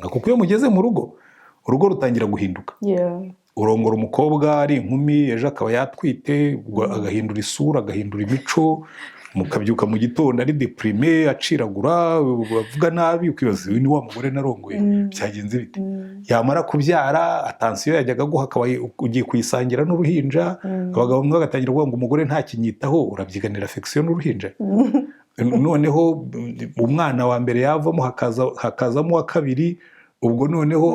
kuko iyo mugeze mu rugo urugo rutangira guhinduka. Urongora umukobwa ari inkumi ejo akaba yatwite, agahindura isura, agahindura imico, mukabyuka mu gitondo ari deprime, aciragura, avuga nabi, ukibaza ni wa mugore narongoye byagenze bite. Yamara kubyara atansiyo yajyaga guha akaba ugiye kuyisangira n'uruhinja, abagabo bamwe bagatangira kuvuga ngo umugore ntakinyitaho, urabyiganira affection n'uruhinja. Noneho umwana wa mbere yavamo hakazamo wa kabiri, ubwo noneho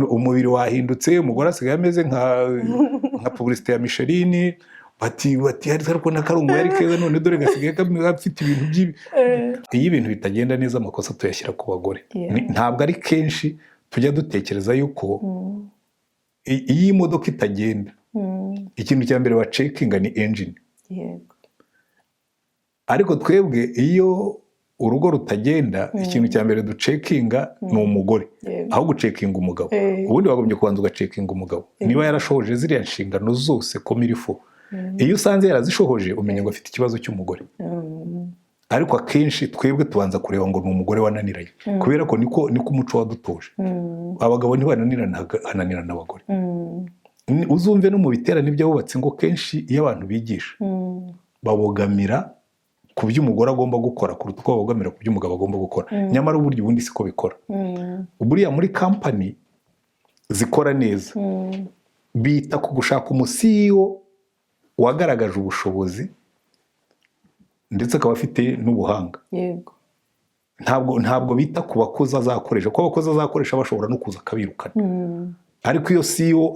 umubiri wahindutse, umugore asigaye ameze nka publicité ya Michelin, bati ariko nakarungu yari keza none dore gasigaye gafite ibintu by'ibi. Iyo ibintu bitagenda neza amakosa tuyashyira ku bagore. Ntabwo ari kenshi tujya dutekereza yuko iyi modoka itagenda, ikintu cya mbere wacekinga ni engine. Ariko twebwe iyo urugo rutagenda, ikintu cya mbere ducekinga ni umugore, aho gucekinga umugabo. Ubundi wagombye kubanza ugacekinga umugabo niba yarashohoje ziriya nshingano zose ko mirifo. Iyo usanze yarazishohoje umenya ngo afite ikibazo cy'umugore. Ariko akenshi twebwe tubanza kureba ngo ni umugore wananiranye, kubera ko niko umuco wadutoje. Abagabo ntibananirana, hananirana abagore. Uzumve no mu biterane by'abubatsi ngo kenshi iyo abantu bigisha babogamira ku byo umugore agomba gukora kuruta uko babogamira ku byo umugabo agomba gukora. Nyamara uburyo ubundi siko bikora. Buriya muri company zikora neza bita ku gushaka umusiyo wagaragaje ubushobozi ndetse akaba afite n'ubuhanga. Ntabwo bita ku bakozi azakoresha, kuko abakozi azakoresha bashobora no kuza akabirukana. Ariko iyo CEO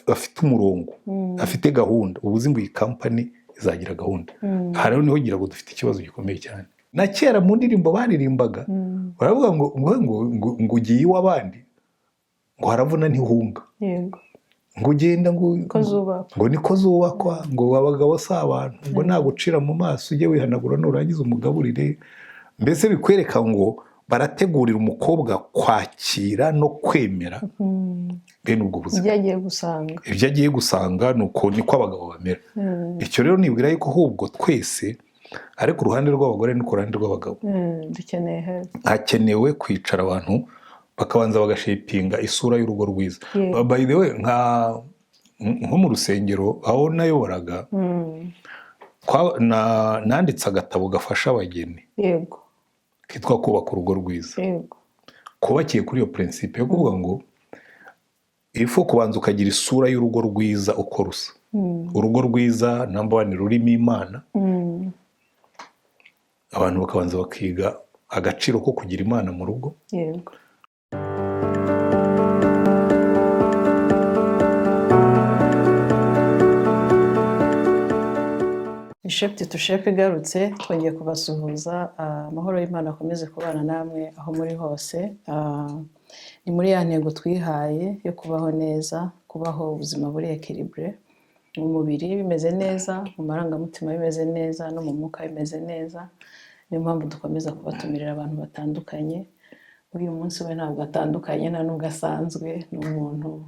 afite umurongo, afite gahunda, ubuzi ngo iyi company izagira gahunda. Hariho niho gira ngo dufite ikibazo gikomeye cyane. Na kera mu ndirimbo baririmbaga baravuga ngo ugiye iw'abandi ngo haravuna ntihunga, ngo ugenda ngo niko zubakwa, ngo abagabo si abantu, ngo nagucira mu maso ujye wihanagura nurangiza umugaburire. Mbese bikwereka ngo barategurira umukobwa kwakira no kwemera bene ubwo buzima. Ibyo agiye gusanga niko abagabo bamera. Icyo rero nibwira yuko ahubwo twese ariko uruhande rw'abagore no ku ruhande rw'abagabo hakenewe kwicara abantu bakabanza bagashepinga isura y'urugo rwiza. By the way, nko mu rusengero aho nayoboraga, nanditse agatabo gafasha abageni kitwa kubaka urugo rwiza. Kubakiye kuri iyo principe yo kuvuga ngo ifo kubanza ukagira isura y'urugo rwiza uko rusa. Urugo rwiza number 1 rurimo Imana. Abantu bakabanza bakiga agaciro ko kugira Imana mu rugo. Ishepti tushepe igarutse, twongeye kubasuhuza. Amahoro y'Imana akomeze kubana namwe aho muri hose. Ni muri ya ntego twihaye yo kubaho neza, kubaho ubuzima buri equilibre, mu mubiri bimeze neza, mu marangamutima bimeze neza, no mu mwuka bimeze neza. Niyo mpamvu dukomeza kubatumirira abantu batandukanye. Uyu munsi we ntabwo atandukanye, nta nubwo asanzwe, ni umuntu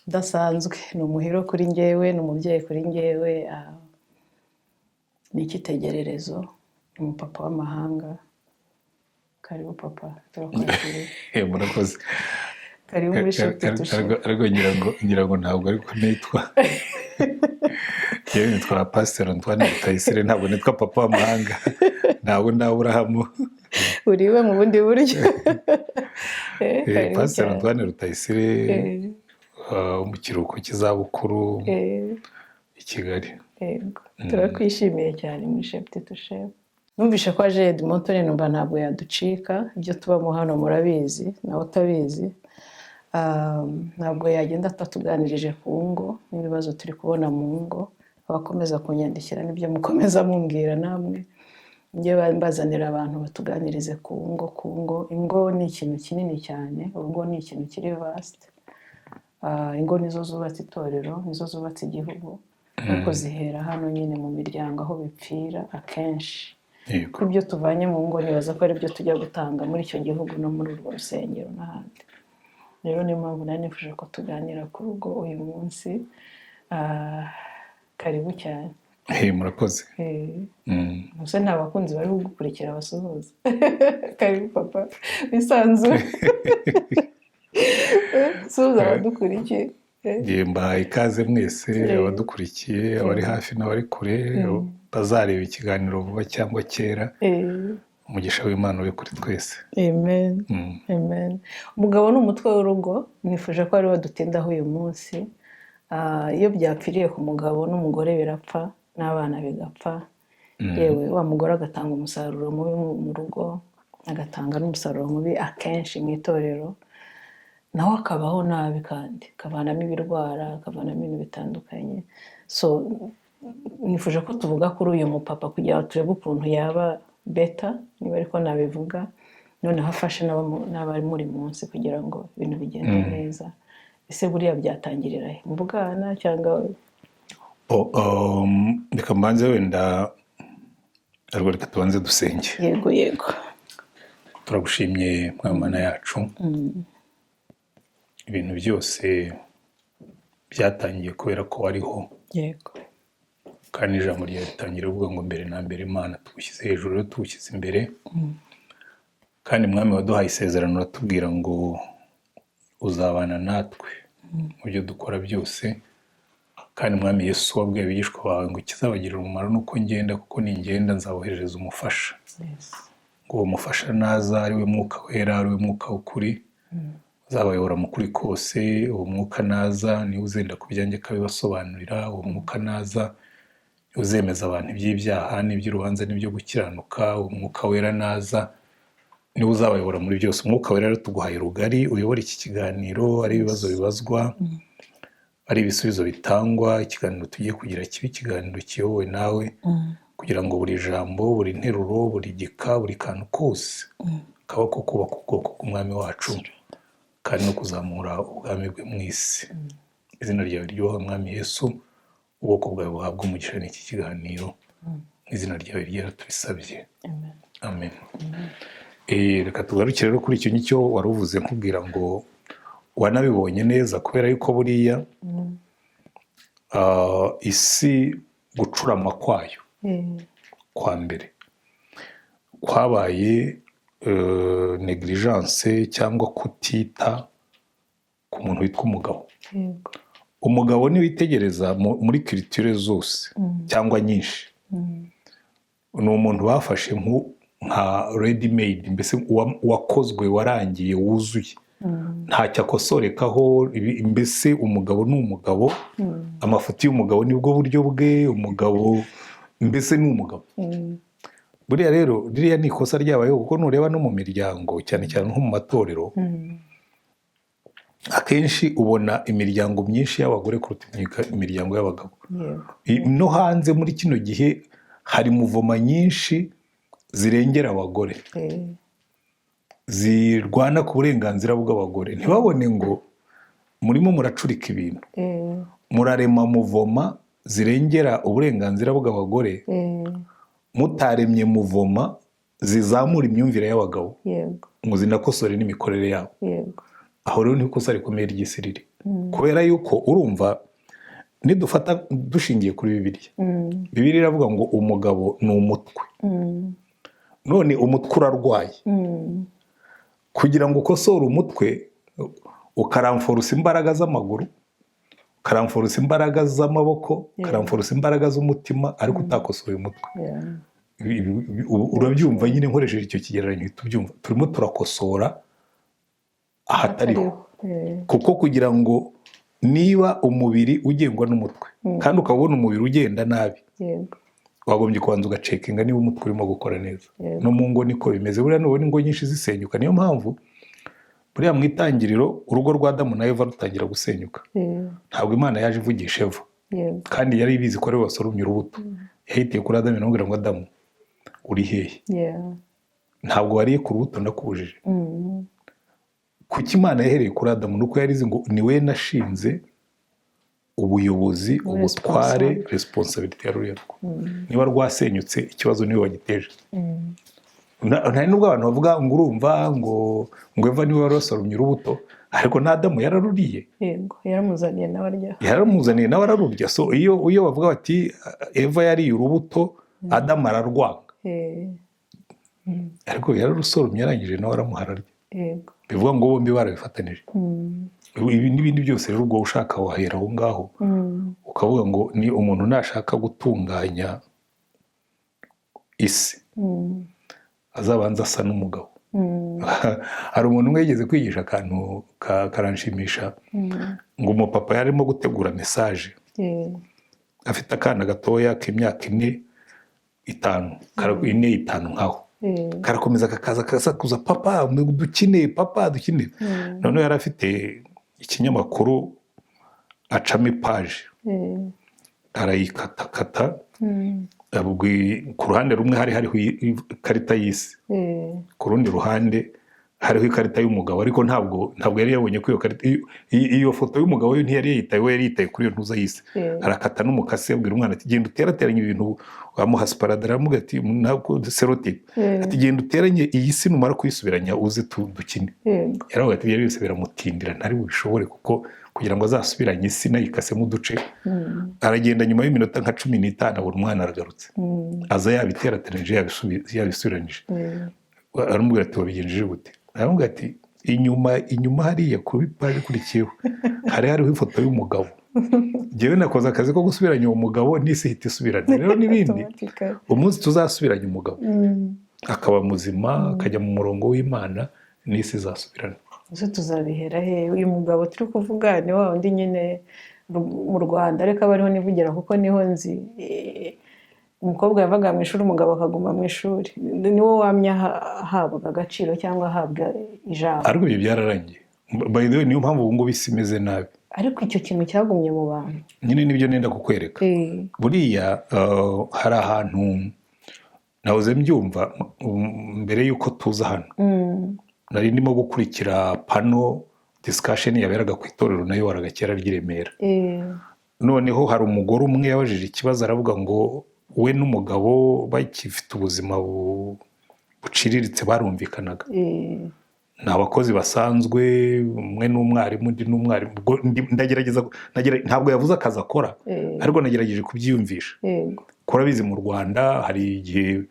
udasanzwe, ni umuhiro kuri njyewe, ni umubyeyi kuri njyewe, ni icyitegererezo, ni umupapa w'amahanga. Karibu papa, turakwakiriye. Murakoze. Karibu muri Shepti tushepe. Ariko ngira ngo ntabwo ariko nitwa. Yewe nitwa Pastor Antoine Rutayisire, ntabwo nitwa papa w'amahanga. Ntabwo ndaburahamu. Uriwe mu bundi buryo. Pastor Antoine Rutayisire mu kiruhuko cy'izabukuru i Kigali. Turakwishimiye cyane muri Shepti tushepe. Numvishe ko aje Edmonton, numva ntabwo yaducika. Ibyo tubamo hano murabizi, nawe utabizi. Ntabwo yagenda atatuganirije ku ngo n'ibibazo turi kubona mu ngo. Abakomeza kunyandikira n'ibyo mukomeza mumbwira namwe. Njye mbazanira abantu batuganirize ku ngo. Ingo ni ikintu kinini cyane, urugo ni ikintu kiri vast. Ingo nizo zubatse itorero, nizo zubatse igihugu. Kuko zihera hano nyine mu miryango aho bipfira akenshi. Ibyo tuvanye mu ngo nibaza ko ari byo tujya gutanga muri icyo gihugu no muri urwo rusengero n'ahandi. Rero niyo mpamvu nari nifuje ko tuganira ku rugo uyu munsi. Karibu cyane. murakoze. gusa nta bakunzi bari kugukurikira basuhuza. Karibu papa bisanzwe. Suhuza abadukurikiye. Mbahaye ikaze mwese, abadukurikiye, abari hafi n'abari kure, bazareba ikiganiro vuba cyangwa kera. Umugisha w'Imana uri kuri twese. Amen. Amen. Umugabo ni umutwe w'urugo, nifuje ko ariwo dutindaho uyu munsi. Iyo byapfiriye ku mugabo n'umugore birapfa, n'abana bigapfa. Yewe wa mugore agatanga umusaruro mubi mu rugo, agatanga n'umusaruro mubi akenshi mu itorero, nawe akabaho nabi kandi akavanamo ibirwara, akavanamo ibintu bitandukanye. So nifuje ko tuvuga kuri uyu mupapa kugira ngo turebe ukuntu yaba beta, niba ariko nabivuga, noneho afashe n'abari muri munsi kugira ngo ibintu bigende neza. Ese buriya byatangirira he? Mu bwana cyangwa reka mbanze wenda ariko reka tubanze dusenge. Yego. Turagushimye Mana yacu. Ibintu byose byatangiye kubera ko wariho. Yego. Kandi ijambo ryawe ritangira rivuga ngo mbere na mbere Imana tugushyize hejuru, tugushyize imbere. Kandi Mwami waduhaye isezerano uratubwira ngo uzabana natwe mu byo dukora byose. Kandi Mwami Yesu wabwiye abigishwa bawe ngo ikizabagirira umumaro nuko ngenda, kuko ningenda nzaboherereza umufasha. Ngo uwo mufasha naza ari we Mwuka Wera, ari we Mwuka w'ukuri, uzabayobora mu kuri kose. Uwo Mwuka naza niwe uzenda ku byanjye akabibasobanurira. Uwo Mwuka naza uzemeza abantu iby'ibyaha n'iby'urubanza n'ibyo gukiranuka. Uwo Mwuka Wera naza niwe uzabayobora muri byose. Umwuka Wera rero tuguhaye rugari, uyobora iki kiganiro, ari ibibazo bibazwa, ari ibisubizo bitangwa. Ikiganiro tugiye kugira kibe ikiganiro kiyobowe nawe, kugira ngo buri jambo, buri nteruro, buri gika, buri kantu kose kaba ko kubaka ubwoko bw'Umwami wacu kandi no kuzamura ubwami bwe mu isi. Izina ryawe ryubaha Mwami Yesu, ubwoko bwawe buhabwa umugisha n'iki kiganiro. Izina ryawe ryera tubisabye. Amen. Reka tugarukire rero kuri icyo ngicyo wari uvuze nkubwira ngo wanabibonye neza, kubera yuko buriya isi gucurama kwayo kwa mbere kwabaye negligence cyangwa kutita ku muntu witwa umugabo. Umugabo niwitegereza muri culture zose cyangwa nyinshi, ni umuntu bafashe nka ready made, mbese wakozwe, warangiye, wuzuye, ntacyo akosorekaho. Mbese umugabo ni umugabo, amafuti y'umugabo nibwo buryo bwe, umugabo mbese ni umugabo. Buriya rero ririya ni ikosa ryabayeho, kuko nureba no mu miryango cyane cyane nko mu matorero, akenshi ubona imiryango myinshi y'abagore kuruta imiryango y'abagabo. No hanze muri kino gihe hari muvoma nyinshi zirengera abagore, zirwana ku burenganzira bw'abagore. Ntibabone ngo murimo muracurika ibintu, murarema muvoma zirengera uburenganzira bw'abagore, mutaremye muvoma zizamura imyumvire y'abagabo ngo zinakosore n'imikorere yabo. Aho rero ni ikosa rikomeye ry'isi riri, kubera yuko urumva nidufata dushingiye kuri Bibiliya, Bibiliya iravuga ngo umugabo ni umutwe. None umutwe urarwaye, kugira ngo ukosore umutwe ukaramforusa imbaraga z'amaguru, ukaramforusa imbaraga z'amaboko, ukaramforusa imbaraga z'umutima, ariko utakosoye umutwe. Urabyumva nyine, nkoresheje icyo kigereranyo tubyumva, turimo turakosora ahatariho. Kuko kugira ngo niba umubiri ugengwa n'umutwe kandi ukabona umubiri ugenda nabi, wagombye kubanza ugacekinga niba umutwe urimo gukora neza. No mu ngo niko bimeze. Buriya nubona ingo nyinshi zisenyuka, niyo mpamvu buriya mu itangiriro urugo rwa Adamu na Eva rutangira gusenyuka. Ntabwo Imana yaje ivugisha Eva, kandi yari ibizi ko ari we wasoromye urubuto. Yahitiye kuri Adamu iramubwira ngo Adamu uri hehe? Ntabwo wariye ku rubuto ndakubujije. Kuki Imana yahereye kuri Adamu? Nuko yari izi ngo ni we nashinze ubuyobozi, ubutware, responsibility ya ruriya rugo. Niba rwasenyutse, ikibazo niwe wagiteje. nta nubwo abantu bavuga ngo urumva ngo Eva niwe wari wasoromye urubuto ariko na Adamu yararuriye. Yego, yaramuzaniye nawe arya. Yaramuzaniye nawe ararurya. So iyo bavuga bati Eva yariye urubuto Adamu ararwanga. Ariko yararusoromye arangije nawe aramuha ararya. Yego. Bivuga ngo bombi barabifatanije. Ibi n'ibindi byose rero ubwo ushaka wahera aho ngaho ukavuga ngo ni umuntu nashaka gutunganya isi azabanza asa n'umugabo. Hari umuntu umwe yigeze kwigisha akantu karanshimisha ngo umupapa yarimo gutegura mesaje afite akana gatoya k'imyaka 4, 5 nkaho karakomeza kakaza kasakuza papa dukine papa dukine. None yari afite ikinyamakuru acamo ipaje arayikatakata ku ruhande rumwe hariho ikarita y'isi, ku rundi ruhande hariho ikarita y'umugabo, ariko ntabwo yari yabonye ko iyo karita iyo foto y'umugabo yo ntiyari yitaye, we yari yitaye kuri iyo ntuza y'isi. Arakata n'umukasi abwira umwana ati genda uterateranye ibintu, amuha sparadara aramuga ati ntabwo serotipe ati genda uteranye iyi si numara kuyisubiranya uze dukine. Yaravuga ati byari byose biramutindira ntari bubishobore kuko kugira ngo azasubiranye isi nayikasemo uduce. Aragenda nyuma y'iminota nka 15 abona umwana aragarutse aza yabiterateranije yabisubiranyije. Aramubwira ati wabigenjeje gute? Aramubwira ati inyuma hariya kuri paje kurikiyeho hariho ifoto y'umugabo. Njyewe nakoze akazi ko gusubiranya uwo mugabo n'isi ihita isubirana. Rero n'ibindi umunsi tuzasubiranya umugabo akaba muzima akajya mu murongo w'Imana n'isi izasubirana. Ese tuzabihera he? Uyu mugabo turi kuvuga ni wa wundi nyine mu Rwanda ariko abariho nivugira kuko niho nzi. Umukobwa yavaga mu ishuri umugabo akaguma mu ishuri, niwo wamya ahabwa agaciro cyangwa ahabwa ijambo. Ariko ibyo byararangiye. By the way niyo mpamvu ubu ngubu isi imeze nabi. Ariko icyo kintu cyagumye mu bantu. Nyine nibyo nenda kukwereka. Buriya hari ahantu nahoze mbyumva mbere yuko tuza hano. Nari ndimo gukurikira pano discussion yaberaga ku itorero nayo waragakera ry'Iremera. Noneho hari umugore umwe yabajije ikibazo aravuga ngo we n'umugabo bakifite ubuzima buciriritse barumvikanaga. Ni abakozi basanzwe, umwe n'umwarimu undi n'umwarimu. Ntabwo yavuze akazi akora ariko nagerageje kubyiyumvisha. Kurabizi mu Rwanda hari igihe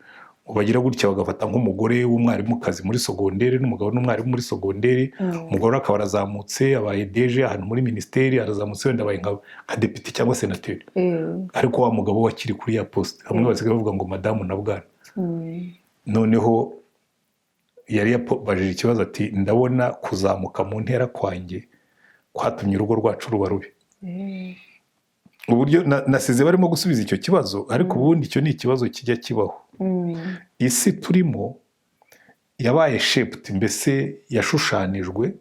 bagira gutya bagafata nk'umugore w'umwarimukazi muri sogonderi n'umugabo n'umwarimu muri sogonderi. Umugore akaba arazamutse abaye deje ahantu muri minisiteri, arazamutse wenda abaye nka depite cyangwa senateri. Ariko wa mugabo wakiri kuri ya poste hamwe basigaye bavuga ngo madamu na bwana. Noneho yari yabajije ikibazo ati ndabona kuzamuka mu ntera kwanjye kwatumye urugo rwacu ruba rubi. Uburyo nasize barimo gusubiza icyo kibazo, ariko ubundi icyo ni ikibazo kijya kibaho. Isi turimo yabaye shaped, mbese yashushanijwe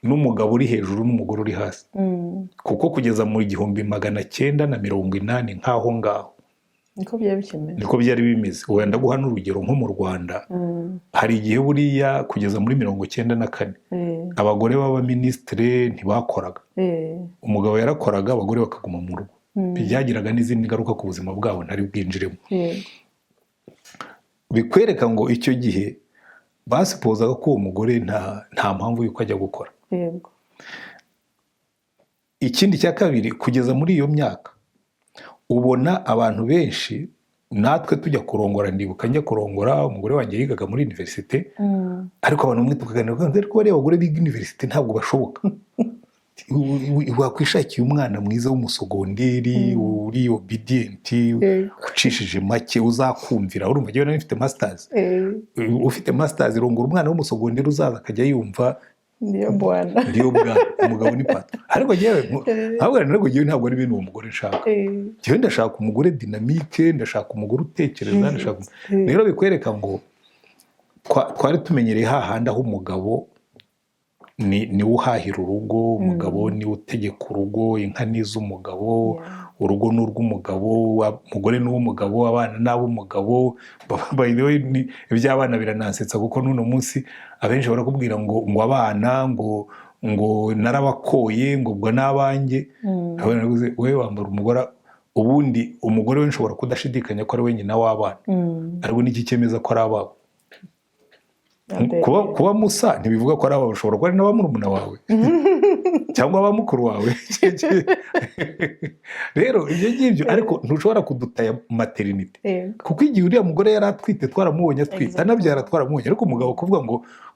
n'umugabo uri hejuru n'umugore uri hasi. Kuko kugeza mu 1980 nkaho ngaho niko byari bimeze. Wenda guha n'urugero nko mu Rwanda hari igihe buriya kugeza muri 1994 abagore b'abaminisitiri ntibakoraga. Umugabo yarakoraga abagore bakaguma mu rugo. Byagiraga n'izindi ngaruka ku buzima bwabo ntari bwinjiremo. Bikwereka ngo icyo gihe basipozaga ko uwo mugore nta mpamvu yuko ajya gukora. Ikindi cya kabiri, kugeza muri iyo myaka ubona abantu benshi, natwe tujya kurongora, ndibuka njya kurongora umugore wanjye yigaga muri universite, ariko abantu bamwe tukaganira ko bariya abagore biga universite ntabwo bashoboka. Wakwishakiye umwana mwiza w'umusogonderi uri obedient ucishije make uzakumvira. Urumva njyewe nari mfite masters. Ufite masters rongora umwana w'umusogonderi uzaza akajya yumva ndiyo bwana umugabo ni pato. Ariko njyewe ntabwo ari ibintu uwo mugore nshaka. Njyewe ndashaka umugore dynamique, ndashaka umugore utekereza. Rero bikwereka ngo twari tumenyereye hahandi aho umugabo ni uhahira urugo, umugabo ni utegeka urugo, inka ni iz'umugabo, urugo ni urw'umugabo, umugore ni uw'umugabo, abana ni ab'umugabo. Iby'abana biranansetsa kuko n'uno munsi abenshi barakubwira ngo abana ngo narabakoye ngo ubwo n'abanjye. Wowe wambara umugore, ubundi umugore we nshobora kudashidikanya ko ari we nyina w'abana, ariko n'iki cyemeza ko ari ababo. kuba musa ntibivuga ko ari aba, bashobora kuba ari n'abamurumuna wawe cyangwa abamukuru wawe. Rero ibyo ngibyo, ariko ntushobora kudutaya materinite, kuko igihe uriya mugore yari atwite twaramubonye atwite, anabyara twaramubonye, ariko umugabo kuvuga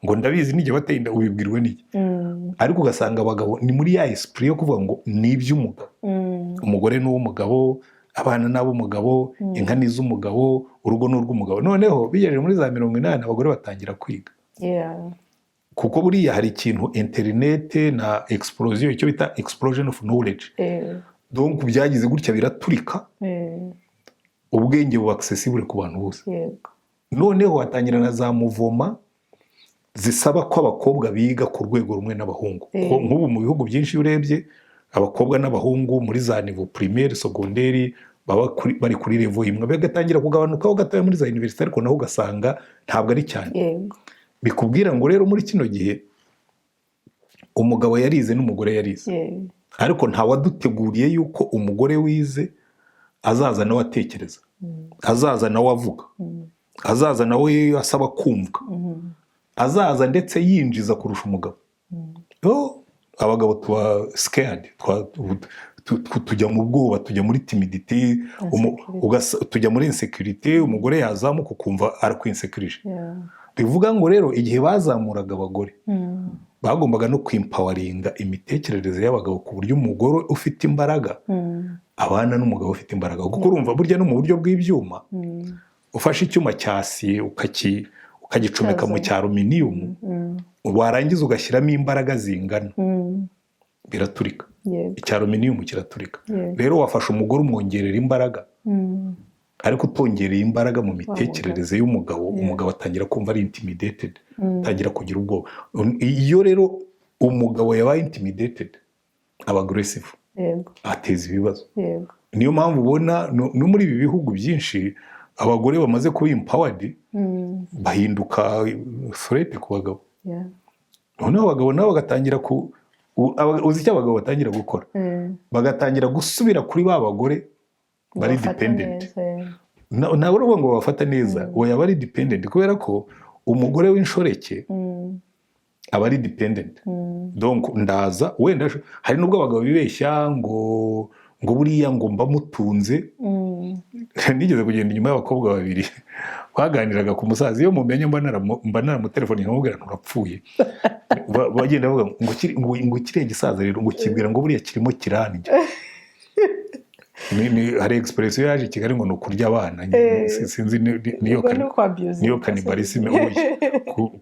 ngo ndabizi n'igihe wateye inda ubibwirwe n'iki. Ariko ugasanga abagabo ni muri ya esprit yo kuvuga ngo ni iby'umugabo, umugore ni uw'umugabo, abana ni ab'umugabo, inka ni iz'umugabo, urugo ni urw'umugabo. Noneho bigejeje muri za 80 abagore batangira kwiga, kuko buriya hari ikintu interinete na explosion, icyo bita explosion of knowledge, donc byagize gutya biraturika, ubwenge buba accessible ku bantu bose. Noneho hatangira na za muvoma zisaba ko abakobwa biga ku rwego rumwe n'abahungu. Nk'ubu mu bihugu byinshi urebye, abakobwa n'abahungu muri za niveau primaire secondaire baba bari kuri level imwe, bagatangira kugabanukaho gatoya muri za université, ariko naho ugasanga ntabwo ari cyane. Bikubwira ngo rero muri kino gihe umugabo yarize n'umugore yarize, ariko ntawaduteguriye yuko umugore wize azaza nawe atekereza, azaza nawe avuga, azaza nawe asaba kumvwa, azaza ndetse yinjiza kurusha umugabo. Abagabo tuba scared, tujya mu bwoba, tujya muri timidity, tujya muri insecurity. Umugore yazamuka ukumva arakwinsekirije. Bivuga ngo rero igihe bazamuraga abagore bagombaga no kwimpawaringa imitekerereze y'abagabo, ku buryo umugore ufite imbaraga abana n'umugabo ufite imbaraga. Kuko urumva burya no mu buryo bw'ibyuma, ufashe icyuma cya acier ukagicomeka mu cya aluminium, warangiza ugashyiramo imbaraga zingana, biraturika. Icya aluminium kiraturika. Rero wafashe umugore umwongerera imbaraga, ariko utongereye imbaraga mu mitekerereze y'umugabo, umugabo atangira kumva ari intimidated, atangira kugira ubwoba. Iyo rero umugabo yabaye intimidated, aba aggressive, ateza ibibazo. Niyo mpamvu ubona no muri ibi bihugu byinshi abagore bamaze kuba empowered bahinduka threat ku bagabo. Noneho abagabo nabo bagatangira uzi icyo abagabo batangira gukora, bagatangira gusubira kuri ba bagore bari dependent. Ntabwo uruvuga ngo babafata neza, oya bari dependent, kubera ko umugore w'inshoreke aba ari dependent. Donc ndaza wenda hari nubwo abagabo bibeshya ngo buriya ngo mba mutunze. Nigeze kugenda inyuma y'abakobwa babiri baganiraga ku musaza, iyo mumenye mba naramutelefoni nkamubwira nturapfuye, bagenda bavuga ngo kiriya gisaza rero ngo kibwira ngo buriya kirimo kirandya. Hari expression yaje i Kigali ngo ni ukurya abana, sinzi niyo cannibalisme,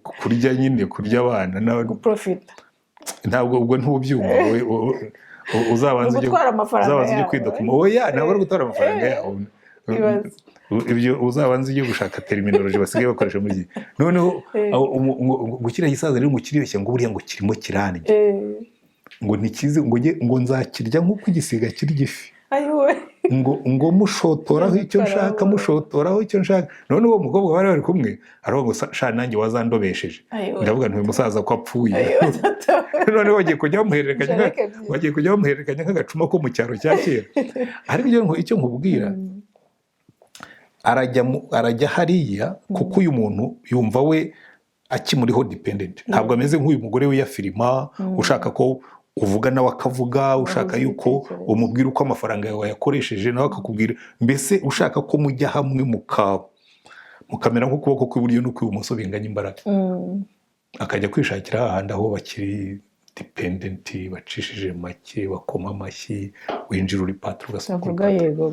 kurya nyine, kurya abana ntabwo ubwo ntubyumva. Uzabanza ujye kwidokuma. Oya, ntabwo ari gutwara amafaranga yawe, ibyo uzabanza ujye gushaka terminology basigaye bakoresha muri gihe. Noneho gukira gisaza rero ngo kiribeshya ngo buriya ngo kirimo kirandya, ngo ntikize ngo nzakirya nk'uko igisiga kirya ifi, ngo mushotoraho icyo nshaka, mushotoraho icyo nshaka. None uwo mukobwa bari kumwe aravuga ngo sha nanjye wazandobesheje. Ndavuga nti uyu musaza ko apfuye. None bagiye kujya bamuhererekanya nk'agacuma ko mu cyaro cya kera. Ariko icyo nkubwira, arajya hariya kuko uyu muntu yumva we akimuriho dependent. Ntabwo ameze nk'uyu mugore we ya filima ushaka ko uvuga nawe akavuga, ushaka yuko umubwira uko amafaranga yawe yakoresheje nawe akakubwira, mbese ushaka ko mujya hamwe mukamera nk'ukuboko kw'iburyo n'ukw'ibumoso binganya imbaraga. Akajya kwishakira ahandi aho bakiri dependent, bacishije make, bakoma amashyi, winjira uri patro bavuga yego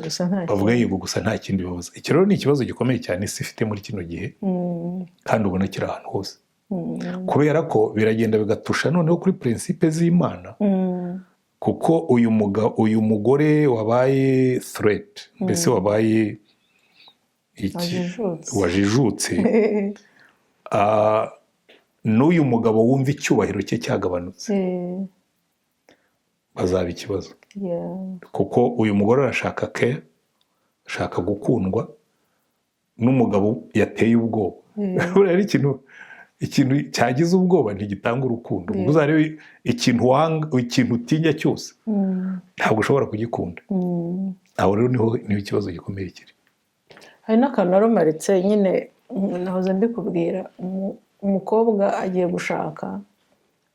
gusa nta kindi babuza. Icyo rero ni ikibazo gikomeye cyane isi ifite muri kino gihe, kandi ubona kiri ahantu hose, kubera ko biragenda bigatusha noneho kuri principe z'Imana. Kuko uyu mugore wabaye threat, mbese wabaye wajijutse, n'uyu mugabo wumva icyubahiro cye cyagabanutse, bazaba ikibazo. Kuko uyu mugore arashaka care, ashaka gukundwa, n'umugabo yateye ubwoba. Buriya ari ikintu cyagize ubwoba ntigitanga urukundo. Uzarebe ikintu utinya cyose ntabwo ushobora kugikunda. Aho rero niho ikibazo gikomeye kiri. Hari n'akantu narumaritse nyine nahoze mbikubwira, umukobwa agiye gushaka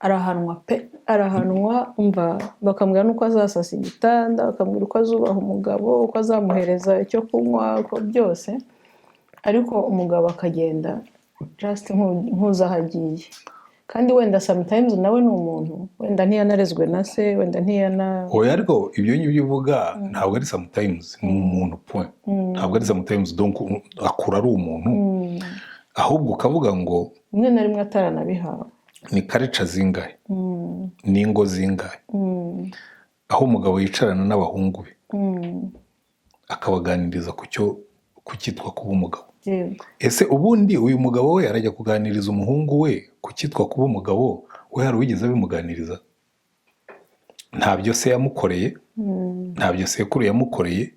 arahanwa pe, arahanwa, umva bakamubwira n'uko azasasa igitanda, bakamubwira uko azubaha umugabo, uko azamuhereza icyo kunywa, uko byose, ariko umugabo akagenda just nk'uza aho agiye. Kandi wenda sometimes nawe ni umuntu, wenda ntiyanarezwe na se, wenda oya, ariko ibyo ngibyo uvuga ntabwo ari sometimes, ni umuntu point. Ntabwo ari sometimes, donc akura ari umuntu, ahubwo ukavuga ngo rimwe na rimwe ataranabihawe. ni culture zingahe, ni ingo zingahe, aho umugabo yicarana n'abahungu be akabaganiriza ku cyitwa kuba umugabo. Ese ubundi uyu mugabo we arajya kuganiriza umuhungu we ku cyitwa kuba umugabo, we hari uwigeze abimuganiriza? Ntabyo se yamukoreye, ntabyo sekuru yamukoreye,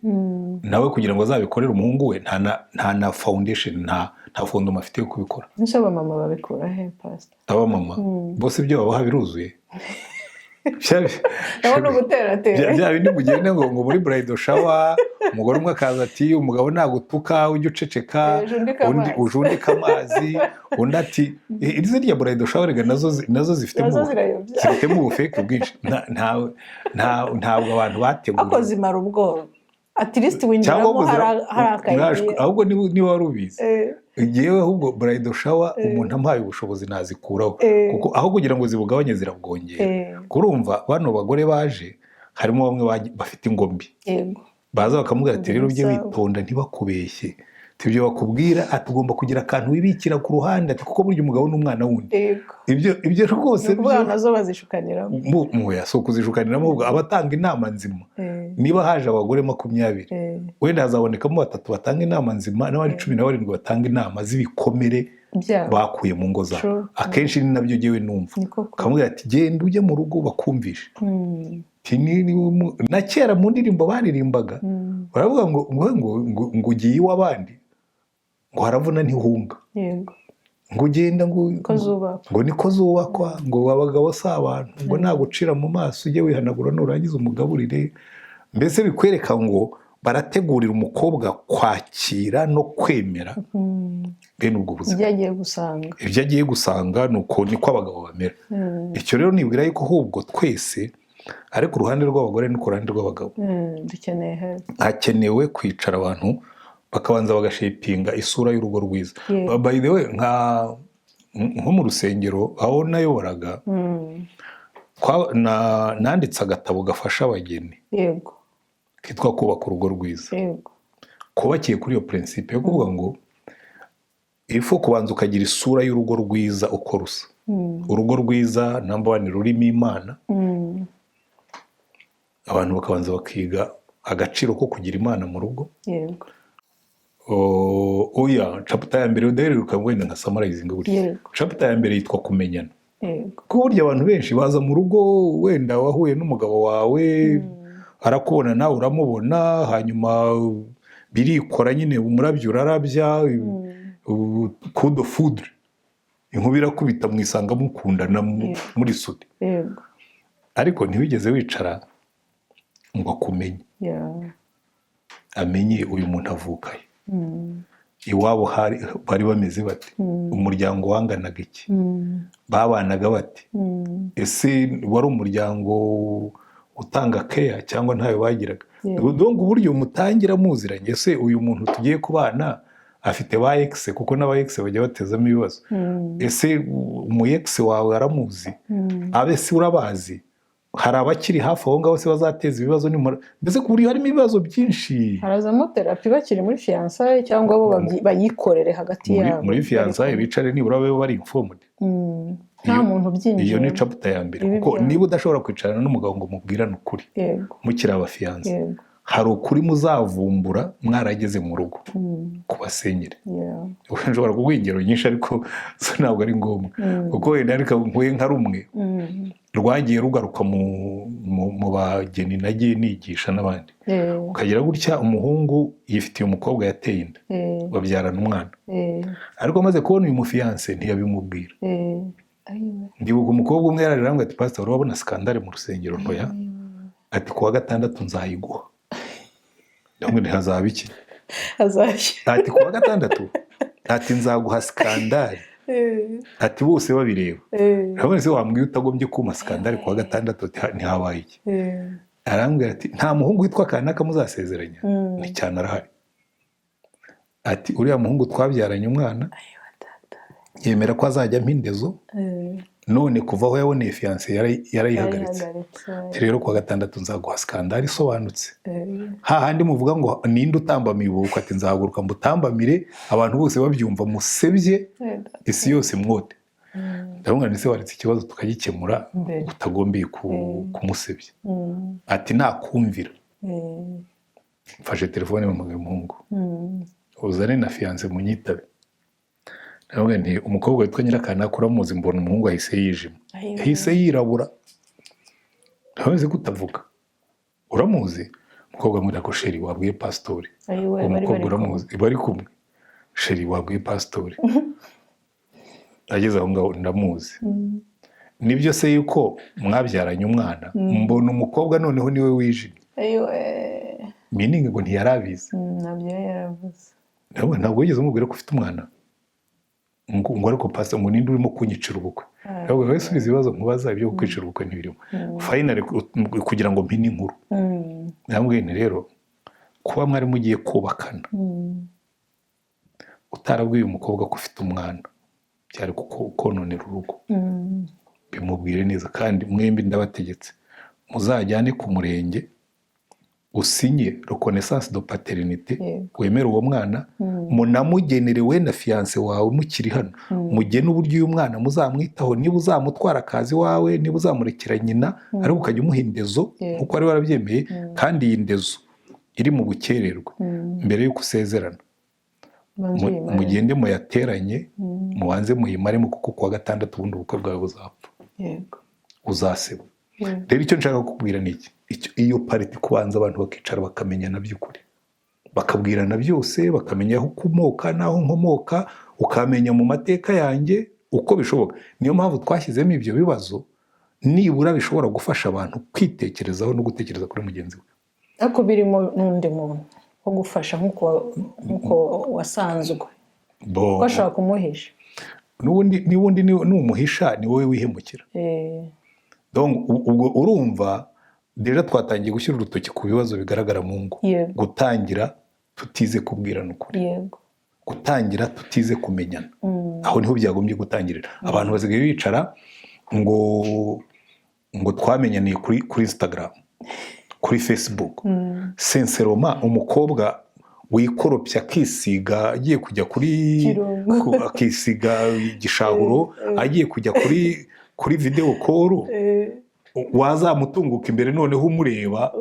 nawe kugira ngo azabikorere umuhungu we nta na foundation, nta fondoma afite yo kubikora. Nise abamama babikura he pastor? Abamama bose ibyo babaha biruzuye. Ndabona ugutera bya bindi mugende ngo muri bridal shower umugore umwe akaza ati umugabo nagutuka ujye uceceka, undi ujundika amazi, undi ati ziriya bridal shower nazo zifitemo ubufeke bwinshi. Ntabwo abantu bateguye ako zimara ubwoba, at least winjiramo hari akayigiye. Ahubwo niba wari ubizi, yewe ahubwo bridal shower umuntu ampaye ubushobozi nazikuraho, kuko aho kugira ngo zibugabanye zirabwongera. Kurumva bano bagore baje harimo bamwe bafite ingombi, baza bakamubwira ati rero ujye witonda ntibakubeshye, ibyo bakubwira atugomba kugira akantu wibikira ku ruhande, ati kuko burya umugabo n'umwana wundi. Ibyo rwose nazo bazishukaniramo. Muya so kuzishukaniramo, ahubwo abatanga inama nzima, niba haje abagore 20 wenda hazabonekamo 3 batanga inama nzima, n'abari 17 batanga inama z'ibikomere bakuye mu ngo zabo. Akenshi ni nabyo jewe numva, kamubwira ati genda ujye mu rugo bakumvisha. Na kera mu ndirimbo baririmbaga baravuga ngo ugiye iw'abandi ngo haravuna ntihunga, ngo ugenda ngo niko zubakwa, ngo abagabo si abantu, ngo nagucira mu maso ujye wihanagura nurangiza umugaburire. Mbese bikwereka ngo barategurira umukobwa kwakira no kwemera bene ubwo buzima. Ibyo agiye gusanga niko abagabo bamera. Icyo rero nibwira yuko ahubwo twese ariko uruhande rw'abagore no ku ruhande rw'abagabo hakenewe kwicara abantu bakabanza bagashepinga isura y'urugo rwiza. By the way, nko mu rusengero aho nayoboraga, nanditse agatabo gafasha abageni kitwa kubaka urugo rwiza, kubakiye kuri iyo principe yo kuvuga ngo ifo kubanza ukagira isura y'urugo rwiza uko rusa. Urugo rwiza number 1 rurimo Imana, abantu bakabanza bakiga agaciro ko kugira Imana mu rugo. Oya, chapter ya mbere udaheruka wenda nka summarize burya. Chapter ya mbere yitwa kumenyana. Ko burya abantu benshi baza mu rugo, wenda wahuye n'umugabo wawe arakubona nawe uramubona, hanyuma birikora nyine umurabyo urarabya, kudo foudre, inkuba irakubita mwisanga mukundana muri sudi. Ariko ntibigeze wicara ngo akumenye, amenye uyu muntu avukaye, iwabo bari bameze bate, umuryango wanganaga iki, babanaga bate, ese wari umuryango utanga care cyangwa ntayo bagiraga. Donc uburyo mutangira muziranye, ese uyu muntu tugiye kubana afite ba ex, kuko n'aba ex bajya batezamo ibibazo. Ese umu ex wawe aramuzi, abese urabazi, hari abakiri hafi aho ngaho se bazateza ibibazo mbese ku buryo harimo ibibazo byinshi. Harazamo terapi bakiri muri fiançailles cyangwa bo bayikorere hagati yabo. Muri fiançailles bicare nibura babe bari informed. Nta muntu byinjiye. Iyo ni chapter ya mbere, kuko niba udashobora kwicarana n'umugabo ngo mubwirane ukuri mukiri abafiançailles, hari ukuri muzavumbura mwarageze mu rugo kubasenyera. Ushobora kuguha ingero nyinshi ariko ntabwo ari ngombwa, kuko wenda ariko nkuye nka rumwe rwagiye rugaruka mu bageni nagiye nigisha n'abandi. Ukagira gutya umuhungu yifitiye umukobwa yateye inda, babyarana umwana, ariko amaze kubona uyu mufiance ntiyabimubwira. Ndibuka umukobwa umwe yararambye ati pastor urabona skandale mu rusengero ntoya, ati kuwa gatandatu nzayiguha. Ndamwe ntihazaba iki? Hazashya. Ati kuwa gatandatu ati nzaguha skandale ati bose babireba urabona se wambwiye utagombye kuma skandale kuwa gatandatu ntihabaye iki arambwira ati nta muhungu witwa kanaka muzasezeranya ni cyane arahari ati uriya muhungu twabyaranye umwana yemera ko azajya mpindezo none kuva aho yaboneye fiancé yarayihagaritse rero kuwa gatandatu nzaguha skandale isobanutse hahandi muvuga ngo ninde utambamiye ubukwe ati nzahaguruka mbutambamire abantu bose babyumva musebye isi yose mwote ndabona nise waretse ikibazo tukagikemura utagombeye kumusebya ati nakumvira mfashe telefone mpamagaye umuhungu uzane na fiancé munyitabe ndabona nti umukobwa witwa Nyirakanaka uramuzi mbona umuhungu ahise yijima ahise yirabura ndabona ko utavuga uramuzi umukobwa amwira ko sheri wabwiye pastori umukobwa uramuzi bari kumwe sheri wabwiye pastori ageze aho ngaho ndamuzi nibyo se yuko mwabyaranye umwana mbona umukobwa noneho niwe wijimye meaning ngo ntiyarabizi nabyo yaravuze ntabwo wigeze umubwira ko ufite umwana ngo ariko pastor ngo ninde urimo kunyicira ubukwe ntabwo wese ubizi ibibazo nkubaza ibyo kwicira ubukwe ntibirimo finally kugira ngo mpine inkuru nambwiye nti rero kuba mwari mugiye kubakana utarabwiye umukobwa ko ufite umwana byari kononera urugo bimubwire neza kandi mwembi ndabategetse muzajyane ku murenge usinye reconnaissance de paternité wemera uwo mwana munamugenere we na fiancé wawe mukiri hano mugene uburyo uyu mwana muzamwitaho niba uzamutwara akazi wawe niba uzamurekera nyina ariko ukajya umuha indezo nkuko wari warabyemeye kandi iyi ndezo iri mu bukererwe mbere y'uko usezerana mugende muyateranye mubanze muyimaremo kuko kuwa gatandatu ubundi ubukwe bwawe buzapfa uzaseba rero icyo nshaka kukubwira ni iki iyo pariti kubanza abantu bakicara bakamenyana by'ukuri bakabwirana byose bakamenya aho ukomoka n'aho nkomoka ukamenya mu mateka yanjye uko bishoboka niyo mpamvu twashyizemo ibyo bibazo nibura bishobora gufasha abantu kwitekerezaho no gutekereza kuri mugenzi we ariko birimo n'undi muntu wo gufasha nk'uko wasanzwe ko ashobora kumuhisha n'ubundi n'umuhisha ni wowe wihemukira ubwo urumva rero twatangiye gushyira urutoki ku bibazo bigaragara mu ngo gutangira tutize kubwirana ukuri gutangira tutize kumenyana aho niho byagombye gutangirira abantu basigaye bicara ngo twamenyaniye kuri Instagram kuri Facebook sinceroma umukobwa wikoropya akisiga agiye kujya akisiga igishahuro agiye kujya kuri video call wazamutunguka imbere noneho umureba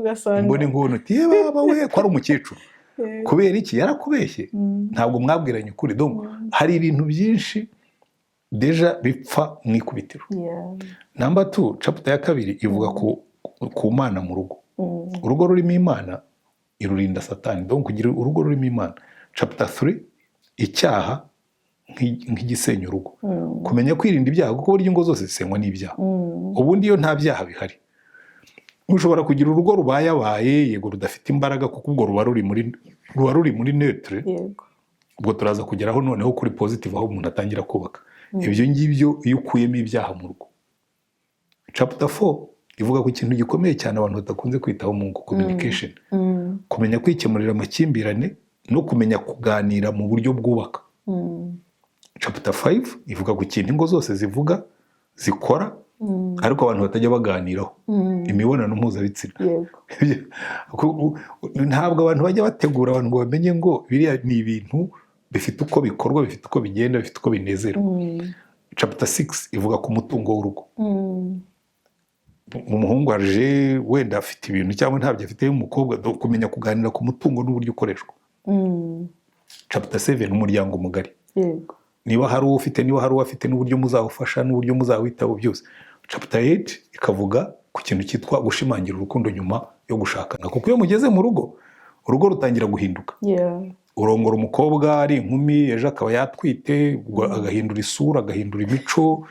mbone nk'ubona uti baba we ko ari umukecuru kubera iki yarakubeshye ntabwo mwabwiranye ukuri hari ibintu byinshi deja bipfa mu ikubitiro namba 2 chapter ya 2 ivuga ku mana mu rugo urugo rurimo imana irurinda satani kugira urugo rurimo imana chapter 3 icyaha nk'igisenya urugo kumenya kwirinda ibyaha kuko burya ingo zose zisenywa n'ibyaha ubundi iyo nta byaha bihari ushobora kugira urugo rubayabaye yego rudafite imbaraga kuko ubwo ruba ruri muri neutre ubwo turaza kugeraho noneho kuri positive aho umuntu atangira kubaka ibyo ngibyo iyo ukuyemo ibyaha mu rugo chapter 4 ivuga ku kintu gikomeye cyane abantu badakunze kwitaho mu ngo communication kumenya kwikemurira amakimbirane no kumenya kuganira mu buryo bwubaka chapter 5 ivuga ku kintu ingo zose zivuga zikora ariko abantu batajya baganiraho imibonano mpuzabitsina ntabwo abantu bajya bategura abantu ngo bamenye ngo biriya ni ibintu bifite uko bikorwa bifite uko bigenda bifite uko binezera chapter 6 ivuga ku mutungo w'urugo umuhungu aje wenda afite ibintu cyangwa ntabyo afite umukobwa kumenya kuganira ku mutungo n'uburyo ukoreshwa chapter 7 umuryango mugari niba hari uwo ufite niba hari uwo afite n'uburyo muzawufasha n'uburyo muzawitaho byose chapter 8 ikavuga ku kintu cyitwa gushimangira urukundo nyuma yo gushakana kuko iyo mugeze mu rugo urugo rutangira guhinduka urongora umukobwa ari inkumi ejo akaba yatwite agahindura isura agahindura imico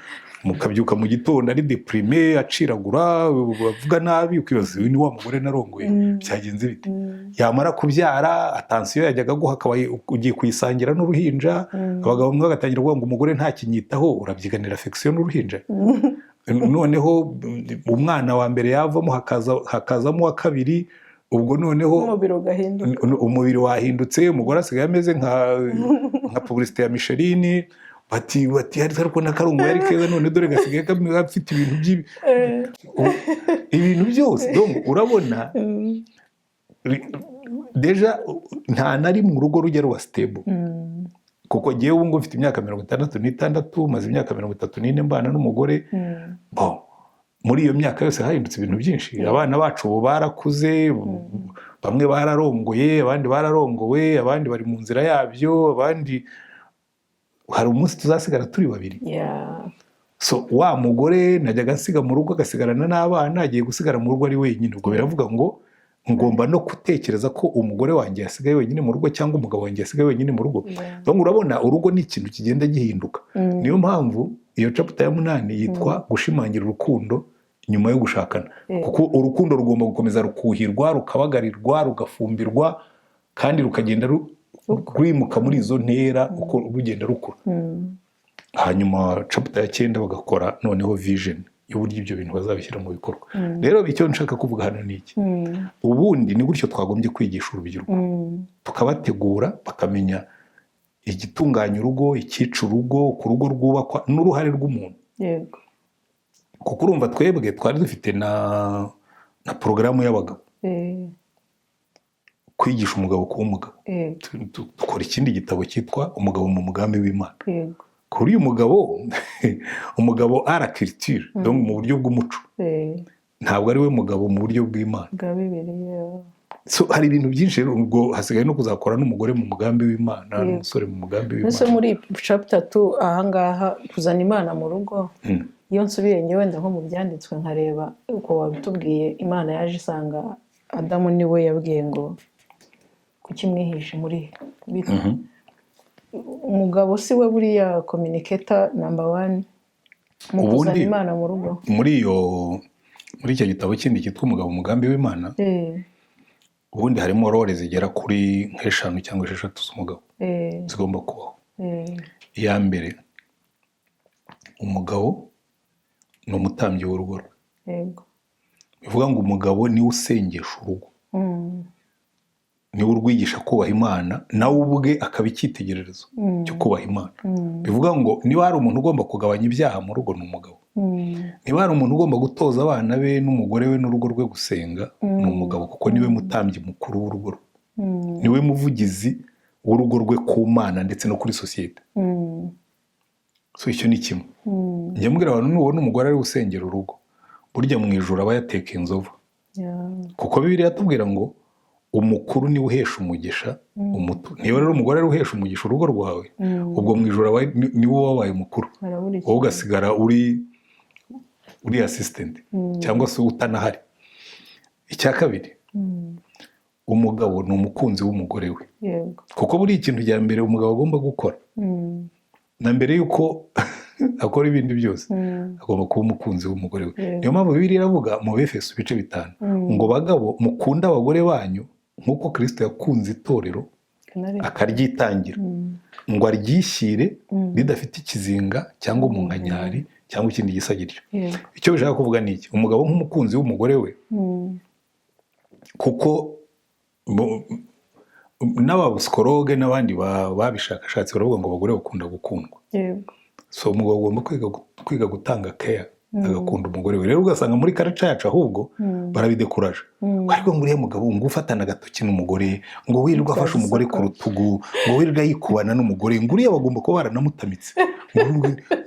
mukabyuka mu gitondo ari deprime aciragura bavuga nabi ukibaza uyu ni wa mugore narongoye byagenze bite yamara kubyara atansiyo yajyaga guha akaba ugiye kuyisangira n'uruhinja, abagabo bamwe bagatangira kuvuga ngo umugore ntakinyitaho, urabyiganira afekisiyo n'uruhinja. Noneho umwana wa mbere yavamo hakazamo uwa kabiri, ubwo noneho umubiri wahindutse, umugore asigaye ameze nka publicité ya Michelin, bati ariko n'akarungu yari keza, none dore gasigaye gafite ibintu byose. Urabona deja nta nari mu rugo rujya ruba stable, kuko ngewe ubu ngubu mfite imyaka 66, maze imyaka 34 mbana n'umugore. Muri iyo myaka yose hahindutse ibintu byinshi. Abana bacu ubu barakuze, bamwe bararongoye, abandi bararongowe, abandi bari mu nzira yabyo, abandi hari umunsi tuzasigara turi babiri. So wa mugore najyaga nsiga mu rugo agasigarana n'abana, agiye gusigara mu rugo ari wenyine. Ubwo biravuga ngo ngomba no gutekereza ko umugore wanjye yasigaye wenyine mu rugo cyangwa umugabo wanjye yasigaye wenyine mu rugo. Urabona urugo ni ikintu kigenda gihinduka. Niyo mpamvu iyo chapter ya 8 yitwa gushimangira urukundo nyuma yo gushakana, kuko urukundo rugomba gukomeza rukuhirwa, rukabagarirwa, rugafumbirwa, kandi rukagenda rwimuka muri izo ntera uko rugenda rukura. Hanyuma chapter ya 9 bagakora noneho vision y'uburyo ibyo bintu bazabishyira mu bikorwa. Rero icyo nshaka kuvuga hano ni iki, ubundi ni gutyo twagombye kwigisha urubyiruko, tukabategura bakamenya igitunganya urugo, icyica urugo, ku rugo rwubakwa n'uruhare rw'umuntu. Kuko urumva twebwe twari dufite na porogaramu y'abagabo, kwigisha umugabo kuba umugabo. Dukora ikindi gitabo cyitwa umugabo mu mugambi w'Imana. Kuri uyu umugabo a la culture, donc mu buryo bw'umuco, ntabwo ari we mugabo mu buryo bw'Imana. So hari ibintu byinshi rero, ubwo hasigaye no kuzakora n'umugore mu mugambi w'Imana, n'umusore mu mugambi w'Imana. Ese muri chapter 2 ahangaha kuzana Imana mu rugo, iyo nsubiye ngewe wenda nko mu byanditswe nkareba uko wabitubwiye, Imana yaje isanga Adamu niwe yabwiye ngo kuki mwihishe muri bito. Umugabo si we buriya communicator number 1 mu kuzana Imana mu rugo. Muri icyo gitabo kindi cyitwa umugabo umugambi w'Imana, ubundi harimo role zigera kuri 5 cyangwa 6 z'umugabo zigomba kubaho. Iya mbere, umugabo ni umutambyi w'urugo rwe. Bivuga ngo umugabo niwe usengesha urugo, niwe urwigisha kubaha Imana, nawe ubwe akaba icyitegererezo cyo kubaha Imana. Bivuga ngo niba hari umuntu ugomba kugabanya ibyaha mu rugo ni umugabo. Niba hari umuntu ugomba gutoza abana be n'umugore we n'urugo rwe gusenga ni umugabo, kuko niwe mutambyi mukuru w'urugo rwe, niwe muvugizi w'urugo rwe ku Mana ndetse no kuri sosiyete. So icyo ni kimwe. Njya mbwira abantu, nubona umugore ari gusengera urugo, burya mu ijuru aba yateka inzovu, kuko Bibiliya yatubwira ngo umukuru niwe uhesha umugisha umuto. Niba rero umugore ari uhesha umugisha urugo rwawe, ubwo mu ijuru niwe wabaye umukuru, wowe ugasigara uri assistant cyangwa se utanahari. Icya kabiri, umugabo ni umukunzi w'umugore we, kuko buri ikintu cya mbere umugabo agomba gukora, na mbere yuko akora ibindi byose, agomba kuba umukunzi w'umugore we. Niyo mpamvu Bibiliya iravuga mu Befeso 5 ngo bagabo mukunde abagore banyu nk'uko Kristo yakunze itorero akaryitangira, ngo aryishyire ridafite ikizinga cyangwa umunkanyari cyangwa ikindi gisa gityo. Icyo bishaka kuvuga ni iki, umugabo nk'umukunzi w'umugore we, kuko n'abapsikologe n'abandi babishakashatsi baravuga ngo abagore bakunda gukundwa. So umugabo agomba kwiga gutanga care, agakunda umugore we. Rero ugasanga muri culture yacu ahubwo barabidekuraje, ariko ngo uriya mugabo ngo ufatana agatoki n'umugore, ngo wirirwa afashe umugore ku rutugu, ngo wirirwa yikubana n'umugore, ngo uriya bagomba kuba baranamutamitse,